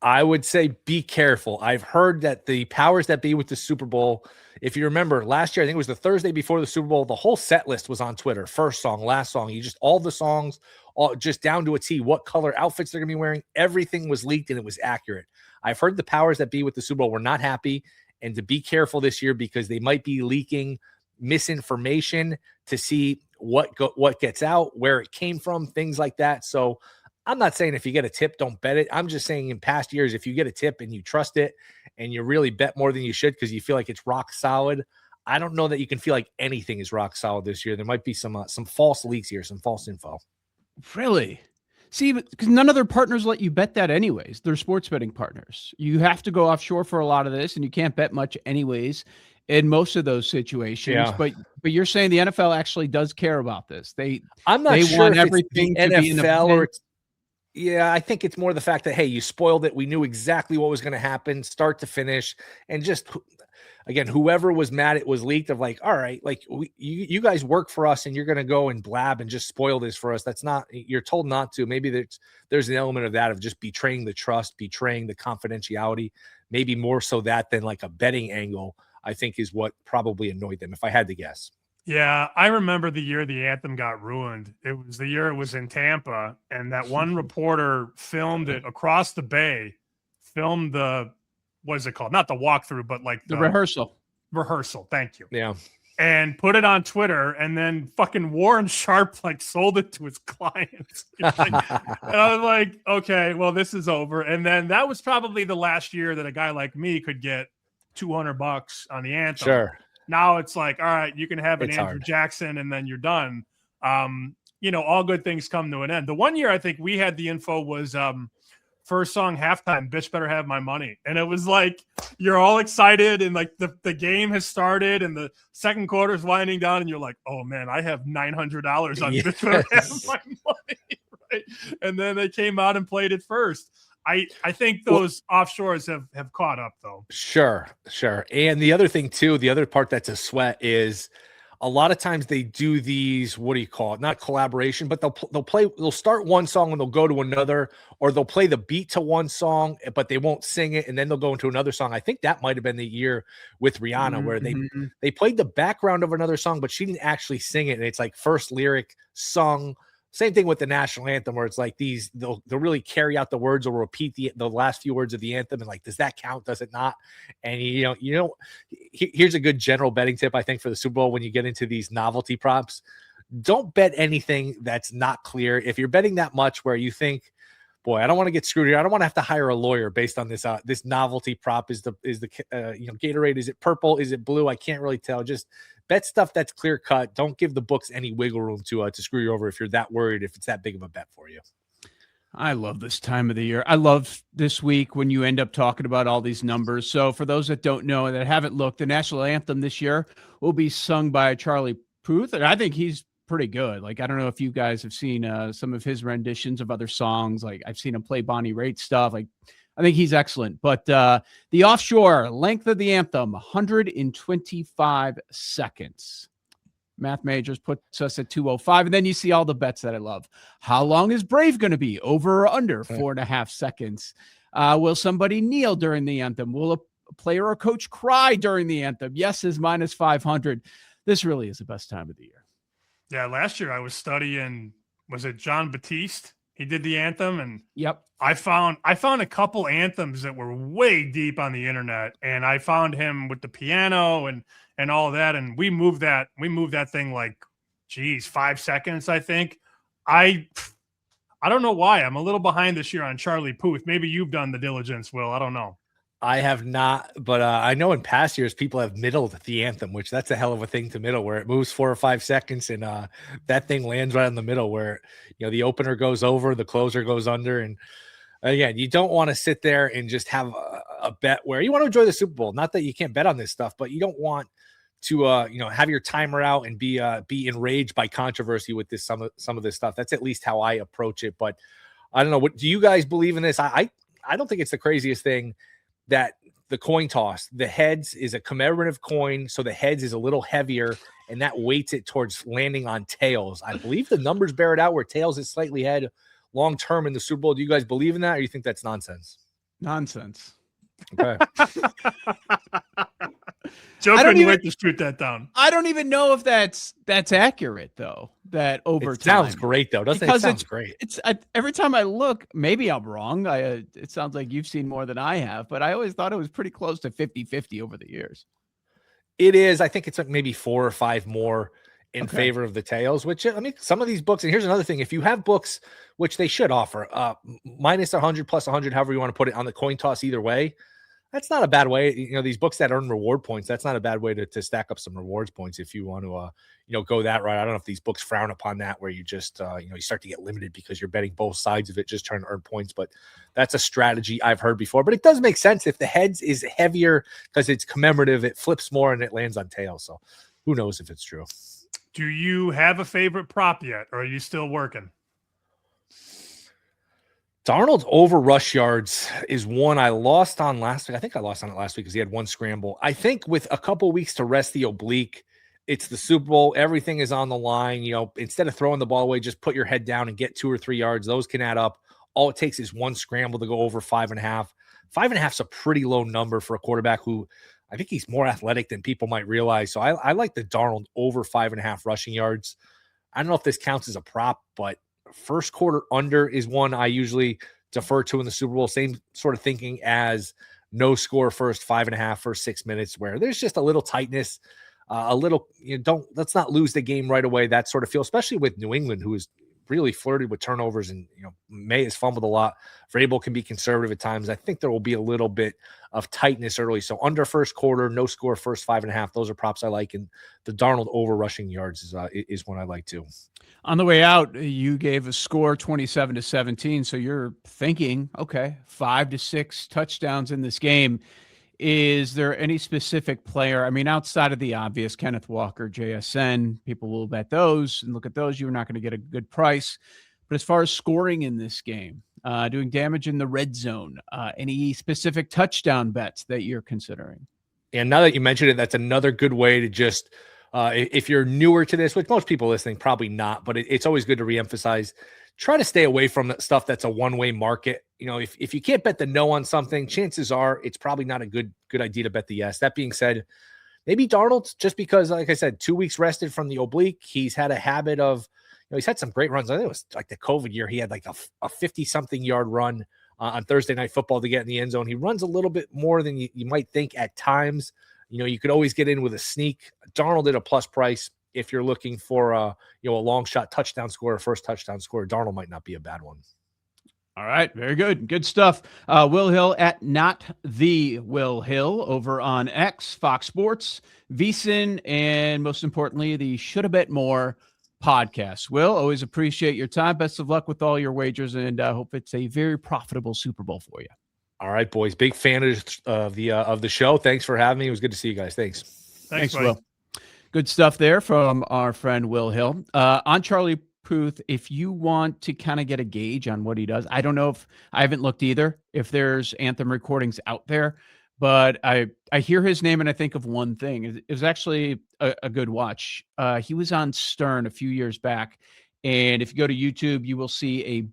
I would say be careful. I've heard that the powers that be with the Super Bowl, if you remember last year, I think it was the Thursday before the Super Bowl, the whole set list was on Twitter. First song, last song, all the songs, all just down to a T, what color outfits they're going to be wearing. Everything was leaked and it was accurate. I've heard the powers that be with the Super Bowl were not happy, and to be careful this year because they might be leaking misinformation to see what gets out, where it came from, things like that. So I'm not saying if you get a tip, don't bet it. I'm just saying in past years, if you get a tip and you trust it and you really bet more than you should because you feel like it's rock solid, I don't know that you can feel like anything is rock solid this year. There might be some false leaks here, some false info. Really? See, because none of their partners let you bet that anyways. They're sports betting partners. You have to go offshore for a lot of this, and you can't bet much anyways in most of those situations. Yeah. But you're saying the NFL actually does care about this. I'm not sure want if everything it's the to be NFL or it's. Yeah, I think it's more the fact that, hey, you spoiled it. We knew exactly what was going to happen, start to finish. And just, again, whoever was mad it was leaked of like, all right, like you guys work for us and you're going to go and blab and just spoil this for us. That's not, you're told not to. Maybe there's an element of that of just betraying the trust, betraying the confidentiality, maybe more so that than like a betting angle, I think is what probably annoyed them, if I had to guess. Yeah, I remember the year the anthem got ruined. It was the year it was in Tampa, and that one reporter filmed it across the bay, filmed the, what is it called? Not the walkthrough, but like the rehearsal. Rehearsal, thank you. Yeah. And put it on Twitter, and then fucking Warren Sharp like sold it to his clients. And I was like, okay, well, this is over. And then that was probably the last year that a guy like me could get $200 on the anthem. Sure. Now it's like, all right, you can have an It's Andrew hard. Jackson and then you're done. All good things come to an end. The one year I think we had the info was first song halftime, Bitch Better Have My Money. And it was like, you're all excited and like the game has started and the second quarter is winding down and you're like, oh man, I have $900 on Bitch Better Have My Money. Right. And then they came out and played it first. I think those offshores have caught up though. Sure. And the other thing too, the other part that's a sweat is a lot of times they do these, what do you call it? Not collaboration, but they'll start one song and they'll go to another, or they'll play the beat to one song, but they won't sing it. And then they'll go into another song. I think that might've been the year with Rihanna where they played the background of another song, but she didn't actually sing it. And it's like first lyric sung. Same thing with the national anthem, where it's like they'll really carry out the words or repeat the last few words of the anthem. And like, does that count? Does it not? And here's a good general betting tip, I think, for the Super Bowl when you get into these novelty props. Don't bet anything that's not clear. If you're betting that much where you think, boy, I don't want to get screwed here. I don't want to have to hire a lawyer based on this novelty prop. Is the Gatorade? Is it purple? Is it blue? I can't really tell. Just bet stuff that's clear cut. Don't give the books any wiggle room to screw you over if you're that worried, if it's that big of a bet for you. I love this time of the year. I love this week when you end up talking about all these numbers. So for those that don't know and that haven't looked, the national anthem this year will be sung by Charlie Puth, and I think he's pretty good. Like, I don't know if you guys have seen some of his renditions of other songs. Like, I've seen him play Bonnie Raitt stuff. Like, I think he's excellent. But the offshore length of the anthem, 125 seconds. Math majors puts us at 205. And then you see all the bets that I love. How long is Brave going to be? Over or under 4.5 seconds? Will somebody kneel during the anthem? Will a player or coach cry during the anthem? Yes is minus 500. This really is the best time of the year. Yeah, last year I was studying, was it John Batiste? He did the anthem, and I found a couple anthems that were way deep on the internet, and I found him with the piano and all that, and we moved that thing like, 5 seconds, I think. I don't know why. I'm a little behind this year on Charlie Puth. Maybe you've done the diligence, Will. I don't know. I have not, but I know in past years people have middled the anthem, which that's a hell of a thing to middle, where it moves 4 or 5 seconds and that thing lands right in the middle where, the opener goes over, the closer goes under. And again, you don't want to sit there and just have a bet where you want to enjoy the Super Bowl. Not that you can't bet on this stuff, but you don't want to, have your timer out and be enraged by controversy with some of this stuff. That's at least how I approach it. But I don't know. What do you guys believe in this? I don't think it's the craziest thing that the coin toss, the heads is a commemorative coin, so the heads is a little heavier, and that weights it towards landing on tails. I believe the numbers bear it out where tails is slightly ahead long term in the Super Bowl. Do you guys believe in that, or you think that's nonsense? Nonsense. Okay. Joe couldn't wait to shoot that down. I don't even know if that's accurate though. That over time sounds great though, doesn't it? It sounds great. Every time I look, maybe I'm wrong. It sounds like you've seen more than I have, but I always thought it was pretty close to 50-50 over the years. It is. I think it's like maybe 4 or 5 more in favor of the tails, which, I mean, some of these books, and here's another thing. If you have books, which they should offer, minus 100, plus 100, however you want to put it on the coin toss either way, that's not a bad way. These books that earn reward points, that's not a bad way to stack up some rewards points if you want to, go that right. I don't know if these books frown upon that, where you just, you start to get limited because you're betting both sides of it, just trying to earn points. But that's a strategy I've heard before. But it does make sense if the heads is heavier because it's commemorative, it flips more and it lands on tails. So who knows if it's true. Do you have a favorite prop yet, or are you still working? Darnold over rush yards is one I lost on last week. I think I lost on it last week because he had one scramble. I think with a couple weeks to rest the oblique, it's the Super Bowl. Everything is on the line. Instead of throwing the ball away, just put your head down and get 2 or 3 yards. Those can add up. All it takes is one scramble to go over 5.5. 5.5 is a pretty low number for a quarterback who I think he's more athletic than people might realize. So I like the Darnold over 5.5 rushing yards. I don't know if this counts as a prop, but first quarter under is one I usually defer to in the Super Bowl. Same sort of thinking as no score first 5.5 first 6 minutes, where there's just a little tightness, let's not lose the game right away. That sort of feel, especially with New England, who is really flirted with turnovers, and May has fumbled a lot. Vrabel can be conservative at times. I think there will be a little bit of tightness early. So under first quarter, no score, first 5.5. Those are props I like, and the Darnold over rushing yards is one I like too. On the way out, you gave a score 27-17. So you're thinking, okay, 5 to 6 touchdowns in this game. Is there any specific player? I mean, outside of the obvious, Kenneth Walker, JSN, people will bet those and look at those. You're not going to get a good price. But as far as scoring in this game, doing damage in the red zone, any specific touchdown bets that you're considering? And now that you mentioned it, that's another good way to just, if you're newer to this, which most people listening probably not, but it's always good to reemphasize, try to stay away from that stuff that's a one-way market. If you can't bet the no on something, chances are it's probably not a good idea to bet the yes. That being said, maybe Darnold, just because, like I said, 2 weeks rested from the oblique, he's had a habit of, he's had some great runs. I think it was like the COVID year. He had like a 50-something yard run on Thursday Night Football to get in the end zone. He runs a little bit more than you might think at times. You could always get in with a sneak. Darnold at a plus price. If you're looking for a long shot touchdown score, first touchdown score, Darnold might not be a bad one. All right, very good. Good stuff. Will Hill at Not The Will Hill over on X, Fox Sports, VSiN, and most importantly, the Shoulda Bet More podcast. Will, always appreciate your time. Best of luck with all your wagers, and hope it's a very profitable Super Bowl for you. All right, boys. Big fan of the show. Thanks for having me. It was good to see you guys. Thanks. Thanks, Will. Good stuff there from our friend Will Hill. On Charlie Puth, if you want to kind of get a gauge on what he does, I don't know if I haven't looked either, if there's Anthem recordings out there, but I hear his name and I think of one thing. It was actually a good watch. He was on Stern a few years back, and if you go to YouTube, you will see a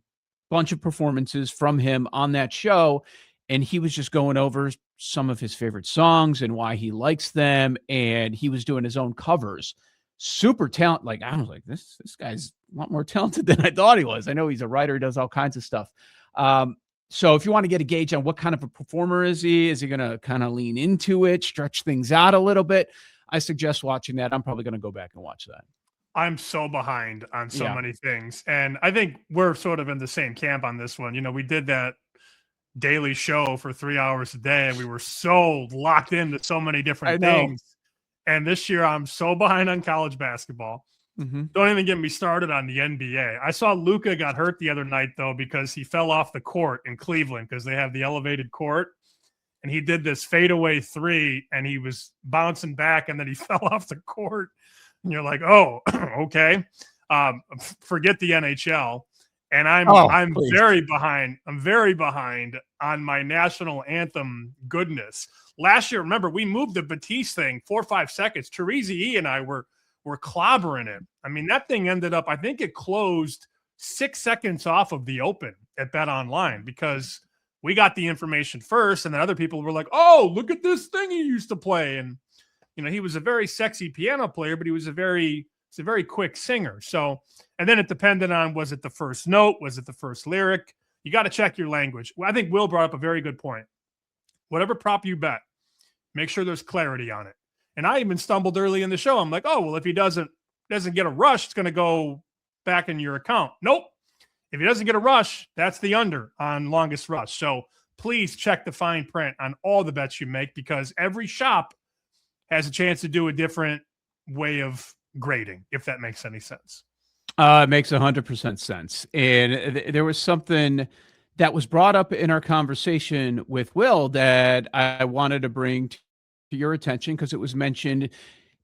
bunch of performances from him on that show, and he was just going over some of his favorite songs and why he likes them, and he was doing his own covers. Super talent. Like, I was like, this guy's a lot more talented than I thought he was. I know he's a writer, he does all kinds of stuff. So if you want to get a gauge on what kind of a performer is he going to kind of lean into it, stretch things out a little bit, I suggest watching that. I'm probably going to go back and watch that. I'm so behind on so many things. And I think we're sort of in the same camp on this one. We did that daily show for 3 hours a day, and we were so locked into so many different things. And this year I'm so behind on college basketball. Mm-hmm. Don't even get me started on the NBA. I saw Luka got hurt the other night, though, because he fell off the court in Cleveland because they have the elevated court. And he did this fadeaway three, and he was bouncing back, and then he fell off the court. And you're like, oh, okay. Forget the NHL. And I'm very behind. I'm very behind on my national anthem goodness. Last year, remember, we moved the Batiste thing 4 or 5 seconds. Teresa E and I were clobbering it. I mean, that thing ended up, I think it closed 6 seconds off of the open at Bet Online because we got the information first, and then other people were like, oh, look at this thing he used to play. And, he was a very sexy piano player, but he was a very quick singer. So, and then it depended on, was it the first note? Was it the first lyric? You got to check your language. Well, I think Will brought up a very good point. Whatever prop you bet, make sure there's clarity on it. And I even stumbled early in the show. I'm like, oh, well, if he doesn't get a rush, it's going to go back in your account. Nope. If he doesn't get a rush, that's the under on longest rush. So please check the fine print on all the bets you make, because every shop has a chance to do a different way of grading, if that makes any sense. It makes 100% sense. And there was something that was brought up in our conversation with Will that I wanted to bring to your attention because it was mentioned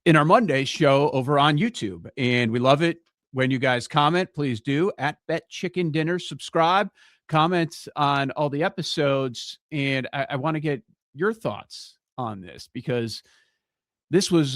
in our Monday show over on YouTube. And we love it when you guys comment. Please do at betchickendinner, subscribe, comment on all the episodes. And I want to get your thoughts on this because this was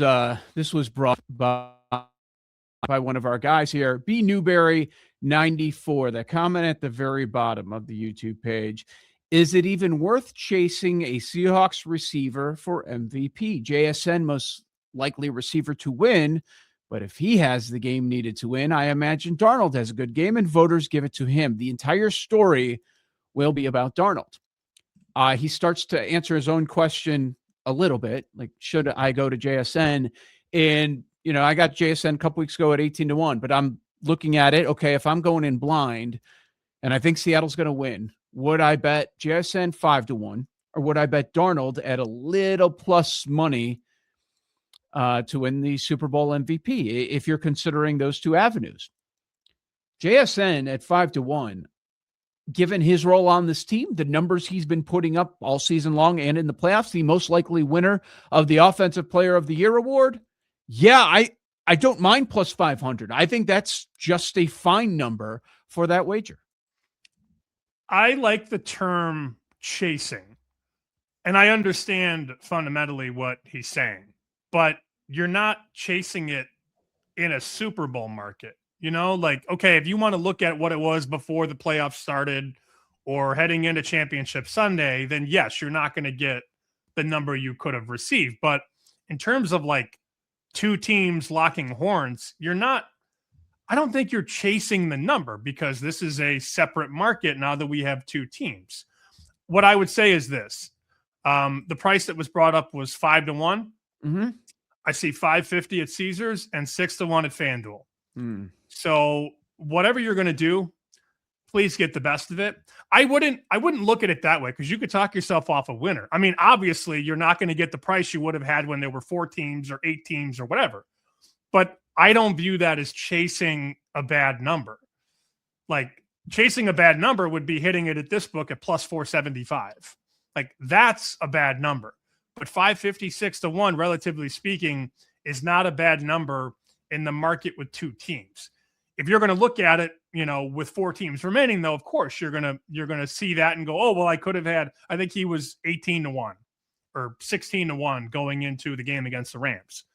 brought by one of our guys here, B Newberry 94, that comment at the very bottom of the YouTube page. Is it even worth chasing a Seahawks receiver for MVP? JSN most likely receiver to win, but if he has the game needed to win, I imagine Darnold has a good game and voters give it to him. The entire story will be about Darnold. He starts to answer his own question a little bit, like, should I go to JSN? And I got JSN a couple weeks ago at 18-1, but I'm looking at it, okay, if I'm going in blind and I think Seattle's going to win, would I bet JSN 5-1 or would I bet Darnold at a little plus money to win the Super Bowl MVP if you're considering those two avenues? JSN at 5-1, given his role on this team, the numbers he's been putting up all season long and in the playoffs, the most likely winner of the Offensive Player of the Year award. Yeah, I don't mind plus 500. I think that's just a fine number for that wager. I like the term chasing, and I understand fundamentally what he's saying, but you're not chasing it in a Super Bowl market. You know, like, okay, if you want to look at what it was before the playoffs started or heading into Championship Sunday, then yes, you're not going to get the number you could have received. But in terms of like two teams locking horns, I don't think you're chasing the number because this is a separate market now that we have two teams. What I would say is this. The price that was brought up was 5-1. Mm-hmm. I see 550 at Caesars and 6-1 at FanDuel. Mm. So whatever you're going to do, please get the best of it. I wouldn't look at it that way because you could talk yourself off a winner. I mean, obviously, you're not going to get the price you would have had when there were 4 teams or 8 teams or whatever. But I don't view that as chasing a bad number. Like, chasing a bad number would be hitting it at this book at plus 475. Like, that's a bad number. But 550, 6-1, relatively speaking, is not a bad number in the market with 2 teams. If you're going to look at it, you know, with 4 teams remaining, though, of course, you're going to see that and go, oh, well, I could have had, I think he was 18-1 or 16-1 going into the game against the Rams.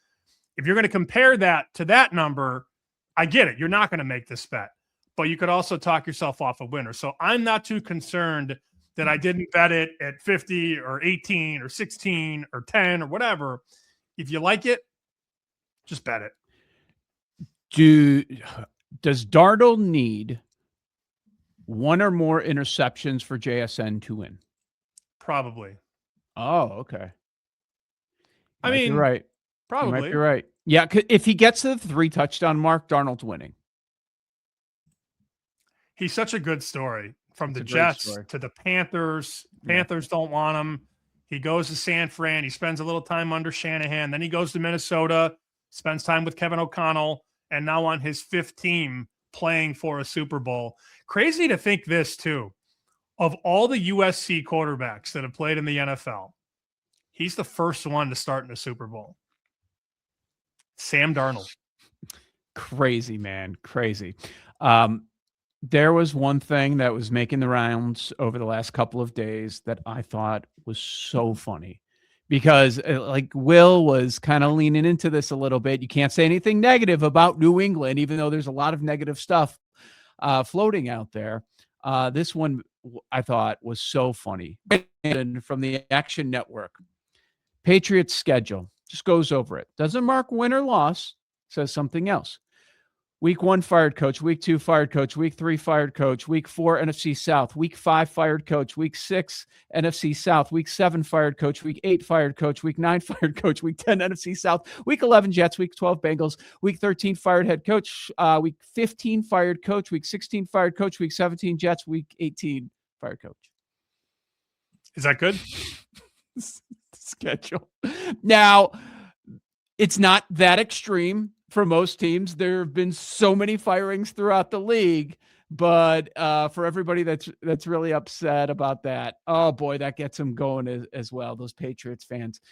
If you're going to compare that to that number, I get it. You're not going to make this bet, but you could also talk yourself off a winner. So I'm not too concerned that I didn't bet it at 50 or 18 or 16 or 10 or whatever. If you like it, just bet it. Does Darnold need 1 or more interceptions for JSN to win? Probably. Oh, okay. I mean, you're right. Probably. You might be right. Yeah, if he gets to the 3 touchdown mark, Darnold's winning. He's such a good story. From It's the Jets to the Panthers. Panthers don't want him. He goes to San Fran. He spends a little time under Shanahan. Then he goes to Minnesota, spends time with Kevin O'Connell, and now on his 5th team playing for a Super Bowl. Crazy to think this, too. Of all the USC quarterbacks that have played in the NFL, he's the first one to start in a Super Bowl. Sam Darnold. Crazy, man. Crazy. There was one thing that was making the rounds over the last couple of days that I thought was so funny because like Will was kind of leaning into this a little bit. You can't say anything negative about New England, even though there's a lot of negative stuff floating out there. This one I thought was so funny. And from the Action Network, Patriots schedule just goes over it. Doesn't mark win or loss, says something else. Week 1, fired coach. Week 2, fired coach. Week 3, fired coach. Week 4, NFC South. Week 5, fired coach. Week 6, NFC South. Week 7, fired coach. Week 8, fired coach. Week 9, fired coach. Week 10, NFC South. Week 11, Jets. Week 12, Bengals. Week 13, fired head coach. Week 15, fired coach. Week 16, fired coach. Week 17, Jets. Week 18, fired coach. Is that good? Schedule. Now, it's not that extreme. For most teams, there have been so many firings throughout the league, but for everybody that's really upset about that, oh boy, that gets them going as well. Those Patriots fans,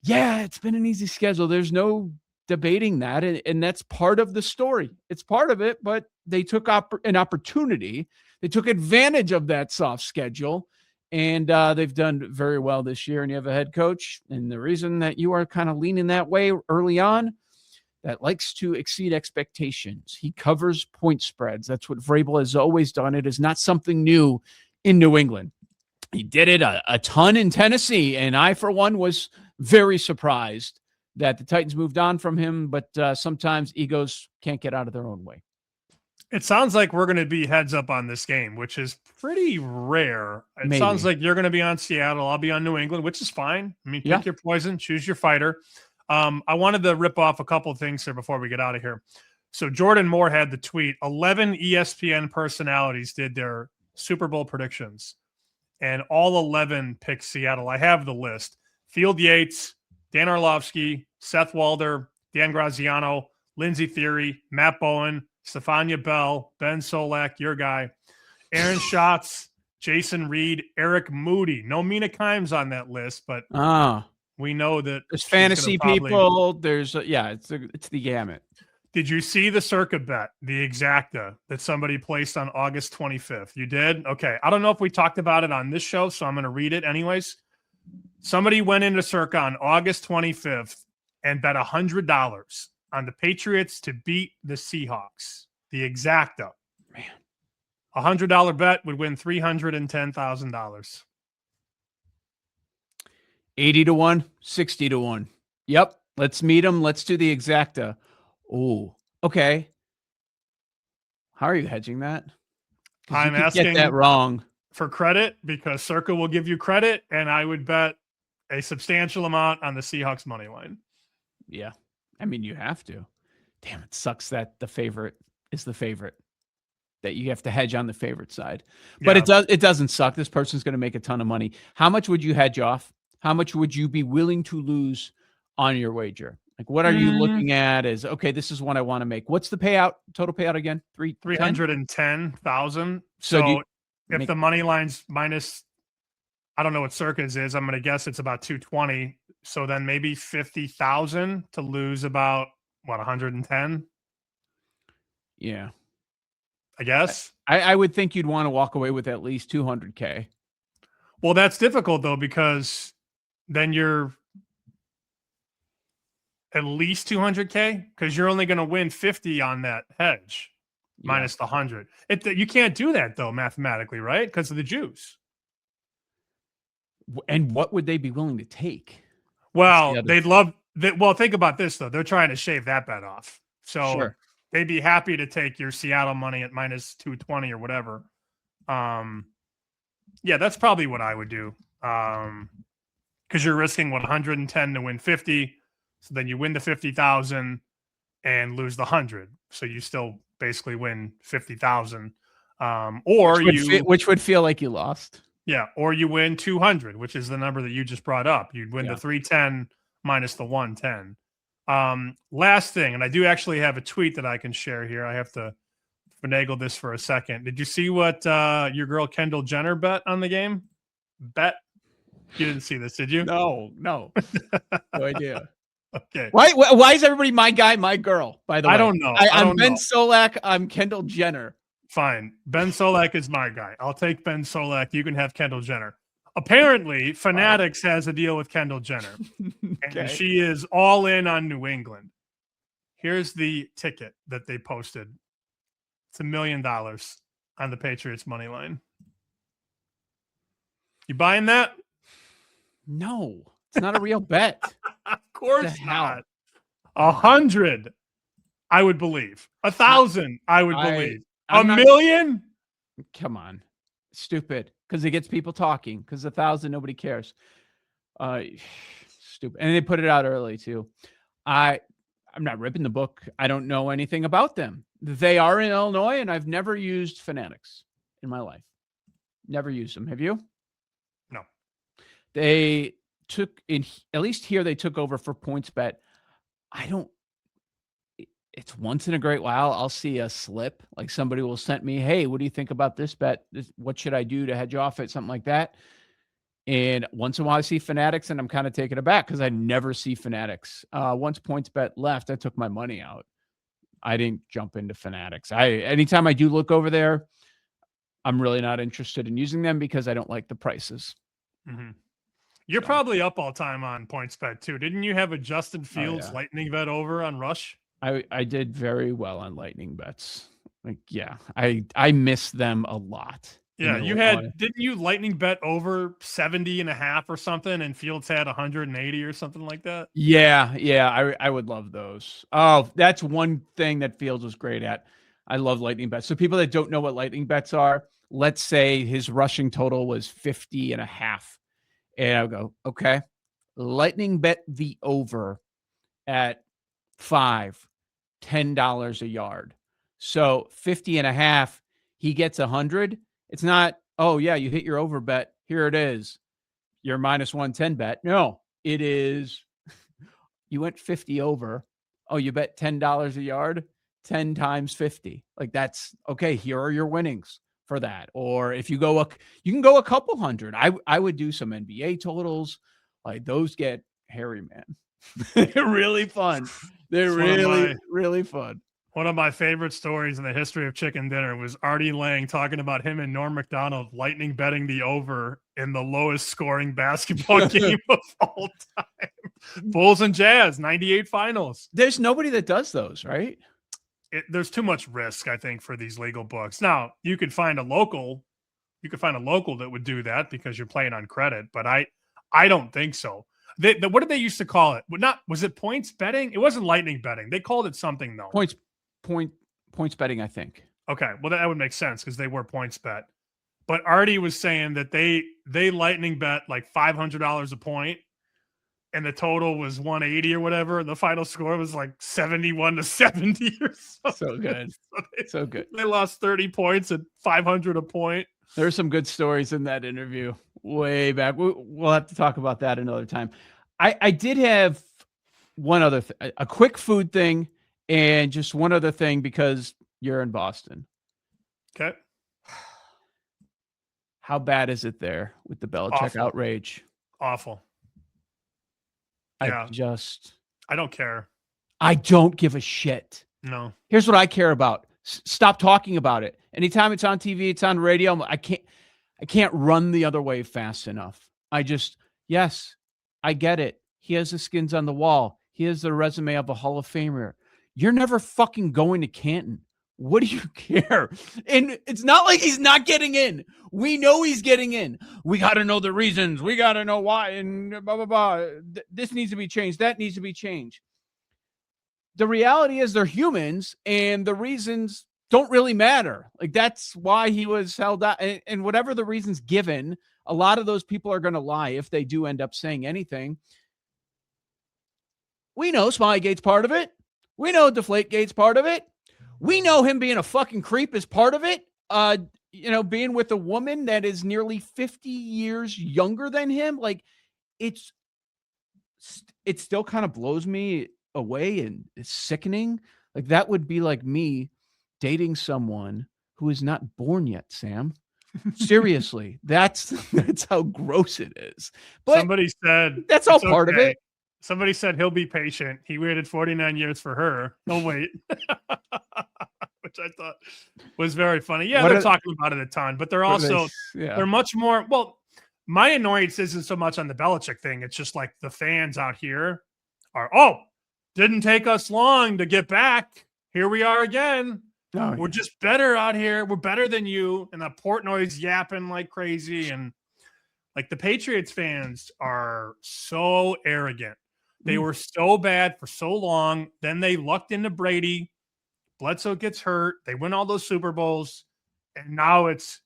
yeah, it's been an easy schedule. There's no debating that, and that's part of the story. It's part of it, but they took an opportunity. They took advantage of that soft schedule, and they've done very well this year. And you have a head coach, and the reason that you are kind of leaning that way early on, that likes to exceed expectations. He covers point spreads. That's what Vrabel has always done. It is not something new in New England. He did it a ton in Tennessee, and I, for one, was very surprised that the Titans moved on from him, but sometimes egos can't get out of their own way. It sounds like we're going to be heads up on this game, which is pretty rare. It Maybe. Sounds like you're going to be on Seattle. I'll be on New England, which is fine. I mean, pick your poison, choose your fighter. I wanted to rip off a couple of things here before we get out of here. So Jordan Moore had the tweet. 11 ESPN personalities did their Super Bowl predictions, and all 11 picked Seattle. I have the list. Field Yates, Dan Orlovsky, Seth Walder, Dan Graziano, Lindsey Theory, Matt Bowen, Stefania Bell, Ben Solak, your guy, Aaron Schatz, Jason Reed, Eric Moody. No Mina Kimes on that list, but we know that there's fantasy people. There's it's the gamut. Did you see the circa bet, the exacta that somebody placed on August 25th? You did? Okay. I don't know if we talked about it on this show, so I'm going to read it anyways. Somebody went into circa on August 25th and bet $100 on the Patriots to beat the Seahawks. The exacta. Man. $100 bet would win $310,000. 80 to 1, 60 to 1. Yep. Let's meet them. Let's do the exacta. Oh, okay. How are you hedging that? I'm asking get that wrong for credit because Circa will give you credit, and I would bet a substantial amount on the Seahawks money line. Yeah. I mean, you have to. Damn, it sucks that the favorite is the favorite, that you have to hedge on the favorite side. But it doesn't suck. This person's going to make a ton of money. How much would you hedge off? How much would you be willing to lose on your wager? Like, what are you looking at as, okay, this is what I want to make. What's the payout, total payout again? 310,000. So if the money line's minus, I don't know what Circa's is. I'm going to guess it's about 220. So then maybe 50,000 to lose about 110. Yeah. I guess. I would think you'd want to walk away with at least 200K. Well, that's difficult though, because then you're at least 200K because you're only going to win 50 on that hedge minus the 100. You can't do that though mathematically, right? Because of the juice. And what would they be willing to take? Well, they'd love that. Well, think about this though. They're trying to shave that bet off. So they'd be happy to take your Seattle money at minus 220 or whatever. Yeah, that's probably what I would do. Because you're risking 110 to win 50. So then you win the 50,000 and lose the 100. So you still basically win 50,000. Which would feel like you lost. Yeah. Or you win 200, which is the number that you just brought up. You'd win the 310 minus the 110. Last thing, and I do actually have a tweet that I can share here. I have to finagle this for a second. Did you see what your girl Kendall Jenner bet on the game? Bet? You didn't see this, did you? No. No idea. Okay. Why is everybody my guy, my girl, by the way? I don't know. I'm Ben Solak. I'm Kendall Jenner. Fine. Ben Solak is my guy. I'll take Ben Solak. You can have Kendall Jenner. Apparently, Fanatics has a deal with Kendall Jenner. Okay. And she is all in on New England. Here's the ticket that they posted. It's $1 million on the Patriots money line. You buying that? No, it's not a real bet. Of course not. 100, I would believe. 1,000, I would believe. $1 million? Come on. Stupid. Because it gets people talking. Because 1,000, nobody cares. Stupid. And they put it out early too. I'm not ripping the book. I don't know anything about them. They are in Illinois, and I've never used Fanatics in my life. Never used them. Have you? No. They took in, at least here, they took over for PointsBet. It's once in a great while I'll see a slip, like somebody will send me, hey, what do you think about this bet? What should I do to hedge off it? Something like that. And once in a while I see Fanatics, and I'm kind of taken aback because I never see Fanatics. Once PointsBet left, I took my money out. I didn't jump into Fanatics. Anytime I do look over there, I'm really not interested in using them because I don't like the prices. Mm-hmm. You're probably up all time on PointsBet too. Didn't you have a Justin Fields lightning bet over on Rush? I did very well on lightning bets. Like, yeah, I miss them a lot. Yeah, didn't you lightning bet over 70.5 or something, and Fields had 180 or something like that? Yeah, I would love those. Oh, that's one thing that Fields was great at. I love lightning bets. So people that don't know what lightning bets are, let's say his rushing total was 50.5. And I'll go, okay, lightning bet the over at 5. $10 a yard. So 50.5, he gets 100. It's not, oh yeah, you hit your over bet. Here it is. Your minus 110 bet. No, it is, you went 50 over. Oh, you bet $10 a yard, 10 times 50. Like that's okay. Here are your winnings for that. Or if you go, you can go a couple hundred. I would do some NBA totals. Like those get hairy, man. They're really fun. They're really fun. One of my favorite stories in the history of Chicken Dinner was Artie Lang talking about him and Norm Macdonald lightning betting the over in the lowest scoring basketball game of all time. Bulls and Jazz, 98 finals. There's nobody that does those, right? There's too much risk, I think, for these legal books. Now, you could find a local that would do that because you're playing on credit, but I don't think so. What did they used to call it? Was it points betting? It wasn't lightning betting. They called it something though. Points betting, I think. Okay, well that would make sense because they were points bet. But Artie was saying that they lightning bet like $500 a point, and the total was 180 or whatever. And the final score was like 71-70 or something. So good, so good. They lost 30 points at 500 a point. There's some good stories in that interview way back. We'll have to talk about that another time. I did have one other a quick food thing and just one other thing because you're in Boston. Okay. How bad is it there with the Belichick outrage? Awful. Yeah. I don't care. I don't give a shit. No. Here's what I care about. Stop talking about it. Anytime it's on TV, it's on radio. I can't run the other way fast enough. Yes, I get it. He has the skins on the wall. He has the resume of a Hall of Famer. You're never fucking going to Canton. What do you care? And it's not like he's not getting in. We know he's getting in. We got to know the reasons. We got to know why. And blah, blah, blah. This needs to be changed. That needs to be changed. The reality is they're humans and the reasons don't really matter. Like that's why he was held out. And whatever the reasons given, a lot of those people are going to lie if they do end up saying anything. We know Smilegate's part of it. We know Deflategate's part of it. We know him being a fucking creep is part of it. Being with a woman that is nearly 50 years younger than him. Like it still kind of blows me away and it's sickening. Like that would be like me dating someone who is not born yet, Sam. Seriously, that's how gross it is. But somebody said that's all part of it. Somebody said he'll be patient. He waited 49 years for her. He'll wait. Which I thought was very funny. Yeah, they're talking about it a ton, but they're also they're much more. Well, my annoyance isn't so much on the Belichick thing. It's just like the fans out here are, didn't take us long to get back. Here we are again. We're just better out here. We're better than you. And the Portnoy's yapping like crazy. And like the Patriots fans are so arrogant. They were so bad for so long. Then they lucked into Brady. Bledsoe gets hurt. They win all those Super Bowls. And now it's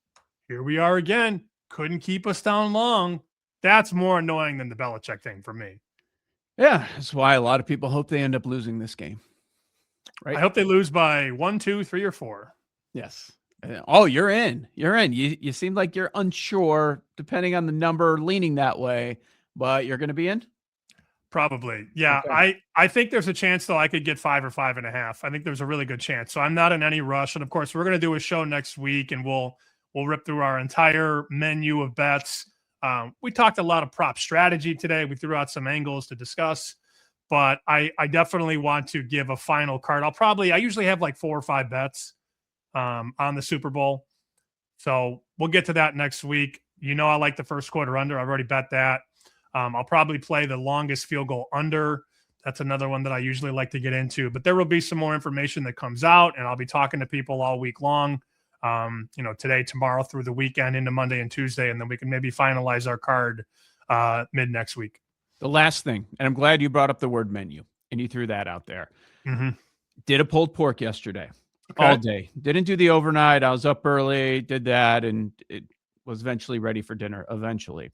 here we are again. Couldn't keep us down long. That's more annoying than the Belichick thing for me. Yeah, that's why a lot of people hope they end up losing this game. Right? I hope they lose by 1, 2, 3, or 4. Yes. Oh, you're in. You're in. You seem like you're unsure, depending on the number, leaning that way, but you're going to be in? Probably. Yeah. Okay. I think there's a chance, though, I could get 5 or 5.5. I think there's a really good chance. So I'm not in any rush. And, of course, we're going to do a show next week, and we'll rip through our entire menu of bets. We talked a lot of prop strategy today. We threw out some angles to discuss. But I definitely want to give a final card. I usually have like 4 or 5 bets on the Super Bowl. So we'll get to that next week. I like the first quarter under. I've already bet that. I'll probably play the longest field goal under. That's another one that I usually like to get into. But there will be some more information that comes out, and I'll be talking to people all week long. Today, tomorrow, through the weekend, into Monday and Tuesday, and then we can maybe finalize our card mid next week. The last thing, and I'm glad you brought up the word menu and you threw that out there. Mm-hmm. Did a pulled pork yesterday, all day. Didn't do the overnight. I was up early, did that, and it was eventually ready for dinner. Eventually,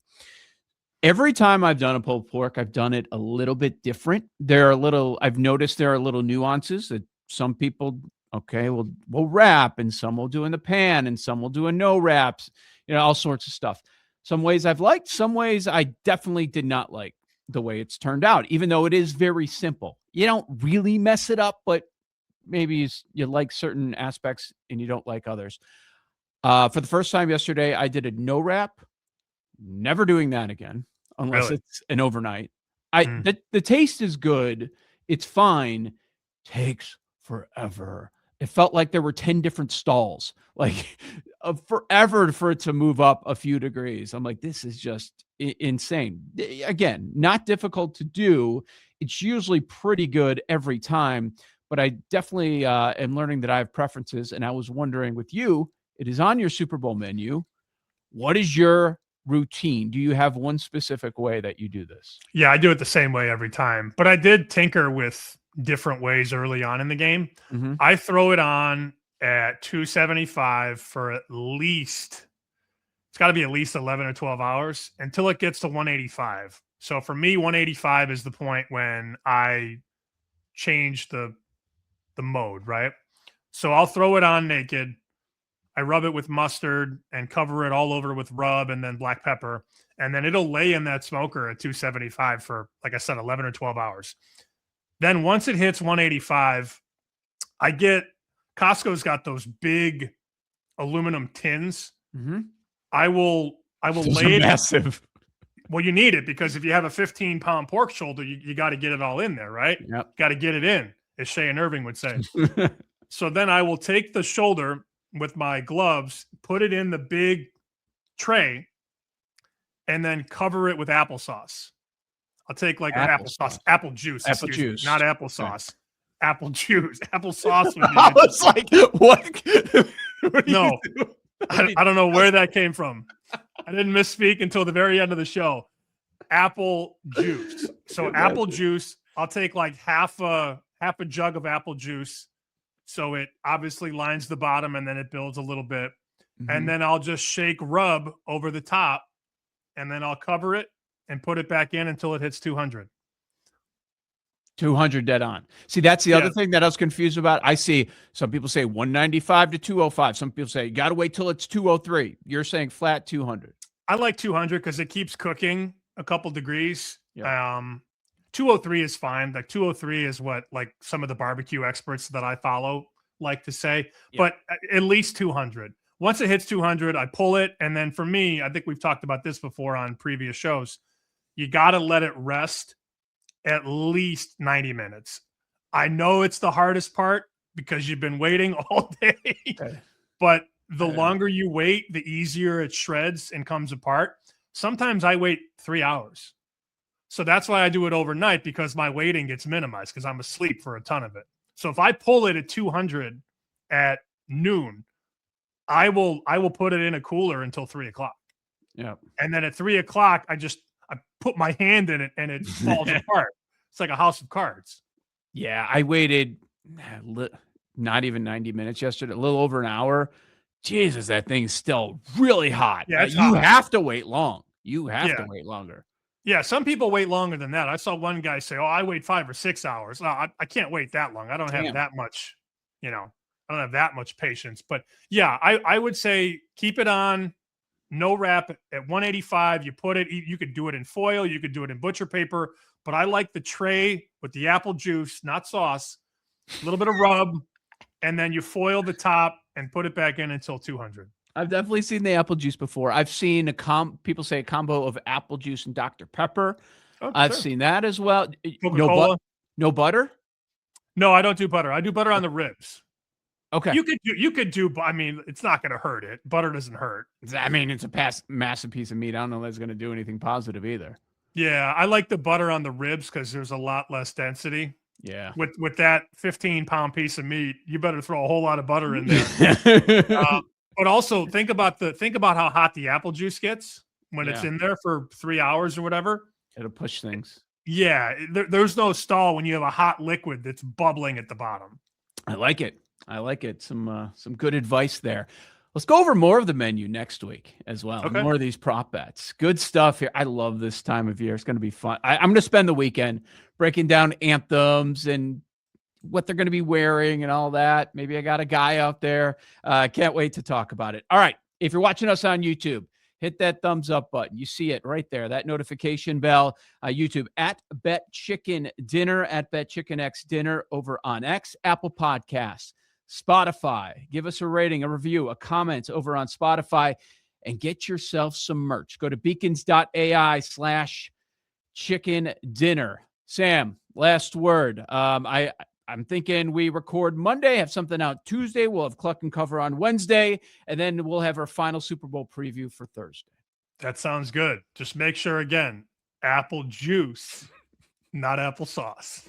every time I've done a pulled pork, I've done it a little bit different. I've noticed there are little nuances that some people, okay, we'll wrap, and some will do in the pan, and some will do a no wraps, all sorts of stuff. Some ways I've liked, some ways I definitely did not like the way it's turned out, even though it is very simple. You don't really mess it up, but maybe you like certain aspects and you don't like others. For the first time yesterday, I did a no wrap. Never doing that again, unless it's an overnight. The taste is good. It's fine. Takes forever. It felt like there were 10 different stalls, like forever for it to move up a few degrees. I'm like, this is just insane. Again, not difficult to do. It's usually pretty good every time, but I definitely am learning that I have preferences. And I was wondering with you, it is on your Super Bowl menu. What is your routine? Do you have one specific way that you do this? Yeah, I do it the same way every time, but I did tinker with different ways early on in the game. I throw it on at 275 for at least, it's got to be at least 11 or 12 hours until it gets to 185. So for me, 185 is the point when I change the mode, right? So I'll throw it on naked. I rub it with mustard and cover it all over with rub and then black pepper. And then it'll lay in that smoker at 275 for, like I said, 11 or 12 hours. Then once it hits 185, Costco's got those big aluminum tins. I will lay it massive. Well, you need it because if you have a 15-pound pork shoulder, you got to get it all in there, right? Yep. Got to get it in, as Shay and Irving would say. So then I will take the shoulder with my gloves, put it in the big tray, and then cover it with applesauce. I'll take like apple juice, not applesauce. Okay. Apple juice, applesauce. I was like, what? No, I don't know where that came from. I didn't misspeak until the very end of the show. Apple juice. So apple juice. I'll take like half a jug of apple juice. So it obviously lines the bottom and then it builds a little bit. And then I'll just shake rub over the top and then I'll cover it and put it back in until it hits 200. 200 dead on. See, that's the other thing that I was confused about. I see some people say 195 to 205. Some people say you got to wait till it's 203. You're saying flat 200. I like 200 because it keeps cooking a couple degrees. 203 is fine. Like 203 is what like some of the barbecue experts that I follow like to say, but at least 200. Once it hits 200, I pull it. And then for me, I think we've talked about this before on previous shows. You got to let it rest at least 90 minutes. I know it's the hardest part because you've been waiting all day, but the longer you wait, the easier it shreds and comes apart. Sometimes I wait 3 hours. So that's why I do it overnight because my waiting gets minimized because I'm asleep for a ton of it. So if I pull it at 200 at noon, I will put it in a cooler until 3 o'clock. Yeah. And then at 3 o'clock, I put my hand in it and it falls apart. It's like a house of cards. Yeah. I waited not even 90 minutes yesterday, a little over an hour. Jesus, that thing's still really hot. Yeah, you have to wait long. You have to wait longer. Yeah. Some people wait longer than that. I saw one guy say, I wait 5 or 6 hours. No, I can't wait that long. I don't have that much, I don't have that much patience, but yeah, I would say keep it on no wrap at 185. You put it, you could do it in foil. You could do it in butcher paper, but I like the tray with the apple juice, not sauce, a little bit of rub, and then you foil the top and put it back in until 200. I've definitely seen the apple juice before. I've seen people say a combo of apple juice and Dr. Pepper. I've seen that as well. No butter? No, I don't do butter. I do butter on the ribs. Okay. You could do, I mean, it's not going to hurt it. Butter doesn't hurt. I mean, it's a massive piece of meat. I don't know if that's going to do anything positive either. Yeah. I like the butter on the ribs because there's a lot less density. Yeah. With that 15-pound piece of meat, you better throw a whole lot of butter in there. But also think about how hot the apple juice gets when it's in there for 3 hours or whatever. It'll push things. Yeah. There's no stall when you have a hot liquid that's bubbling at the bottom. I like it. Some good advice there. Let's go over more of the menu next week as well. Okay. More of these prop bets. Good stuff here. I love this time of year. It's going to be fun. I'm going to spend the weekend breaking down anthems and what they're going to be wearing and all that. Maybe I got a guy out there. Can't wait to talk about it. All right. If you're watching us on YouTube, hit that thumbs up button. You see it right there, that notification bell. YouTube at betchickendinner, at betchickendinner over on X, Apple Podcasts, Spotify. Give us a rating, a review, a comment over on Spotify, and get yourself some merch. Go to beacons.ai/chickendinner. Sam, last word. I'm thinking we record Monday, have something out Tuesday. We'll have Cluck and Cover on Wednesday, and then we'll have our final Super Bowl preview for Thursday. That sounds good. Just make sure, again, apple juice, not applesauce.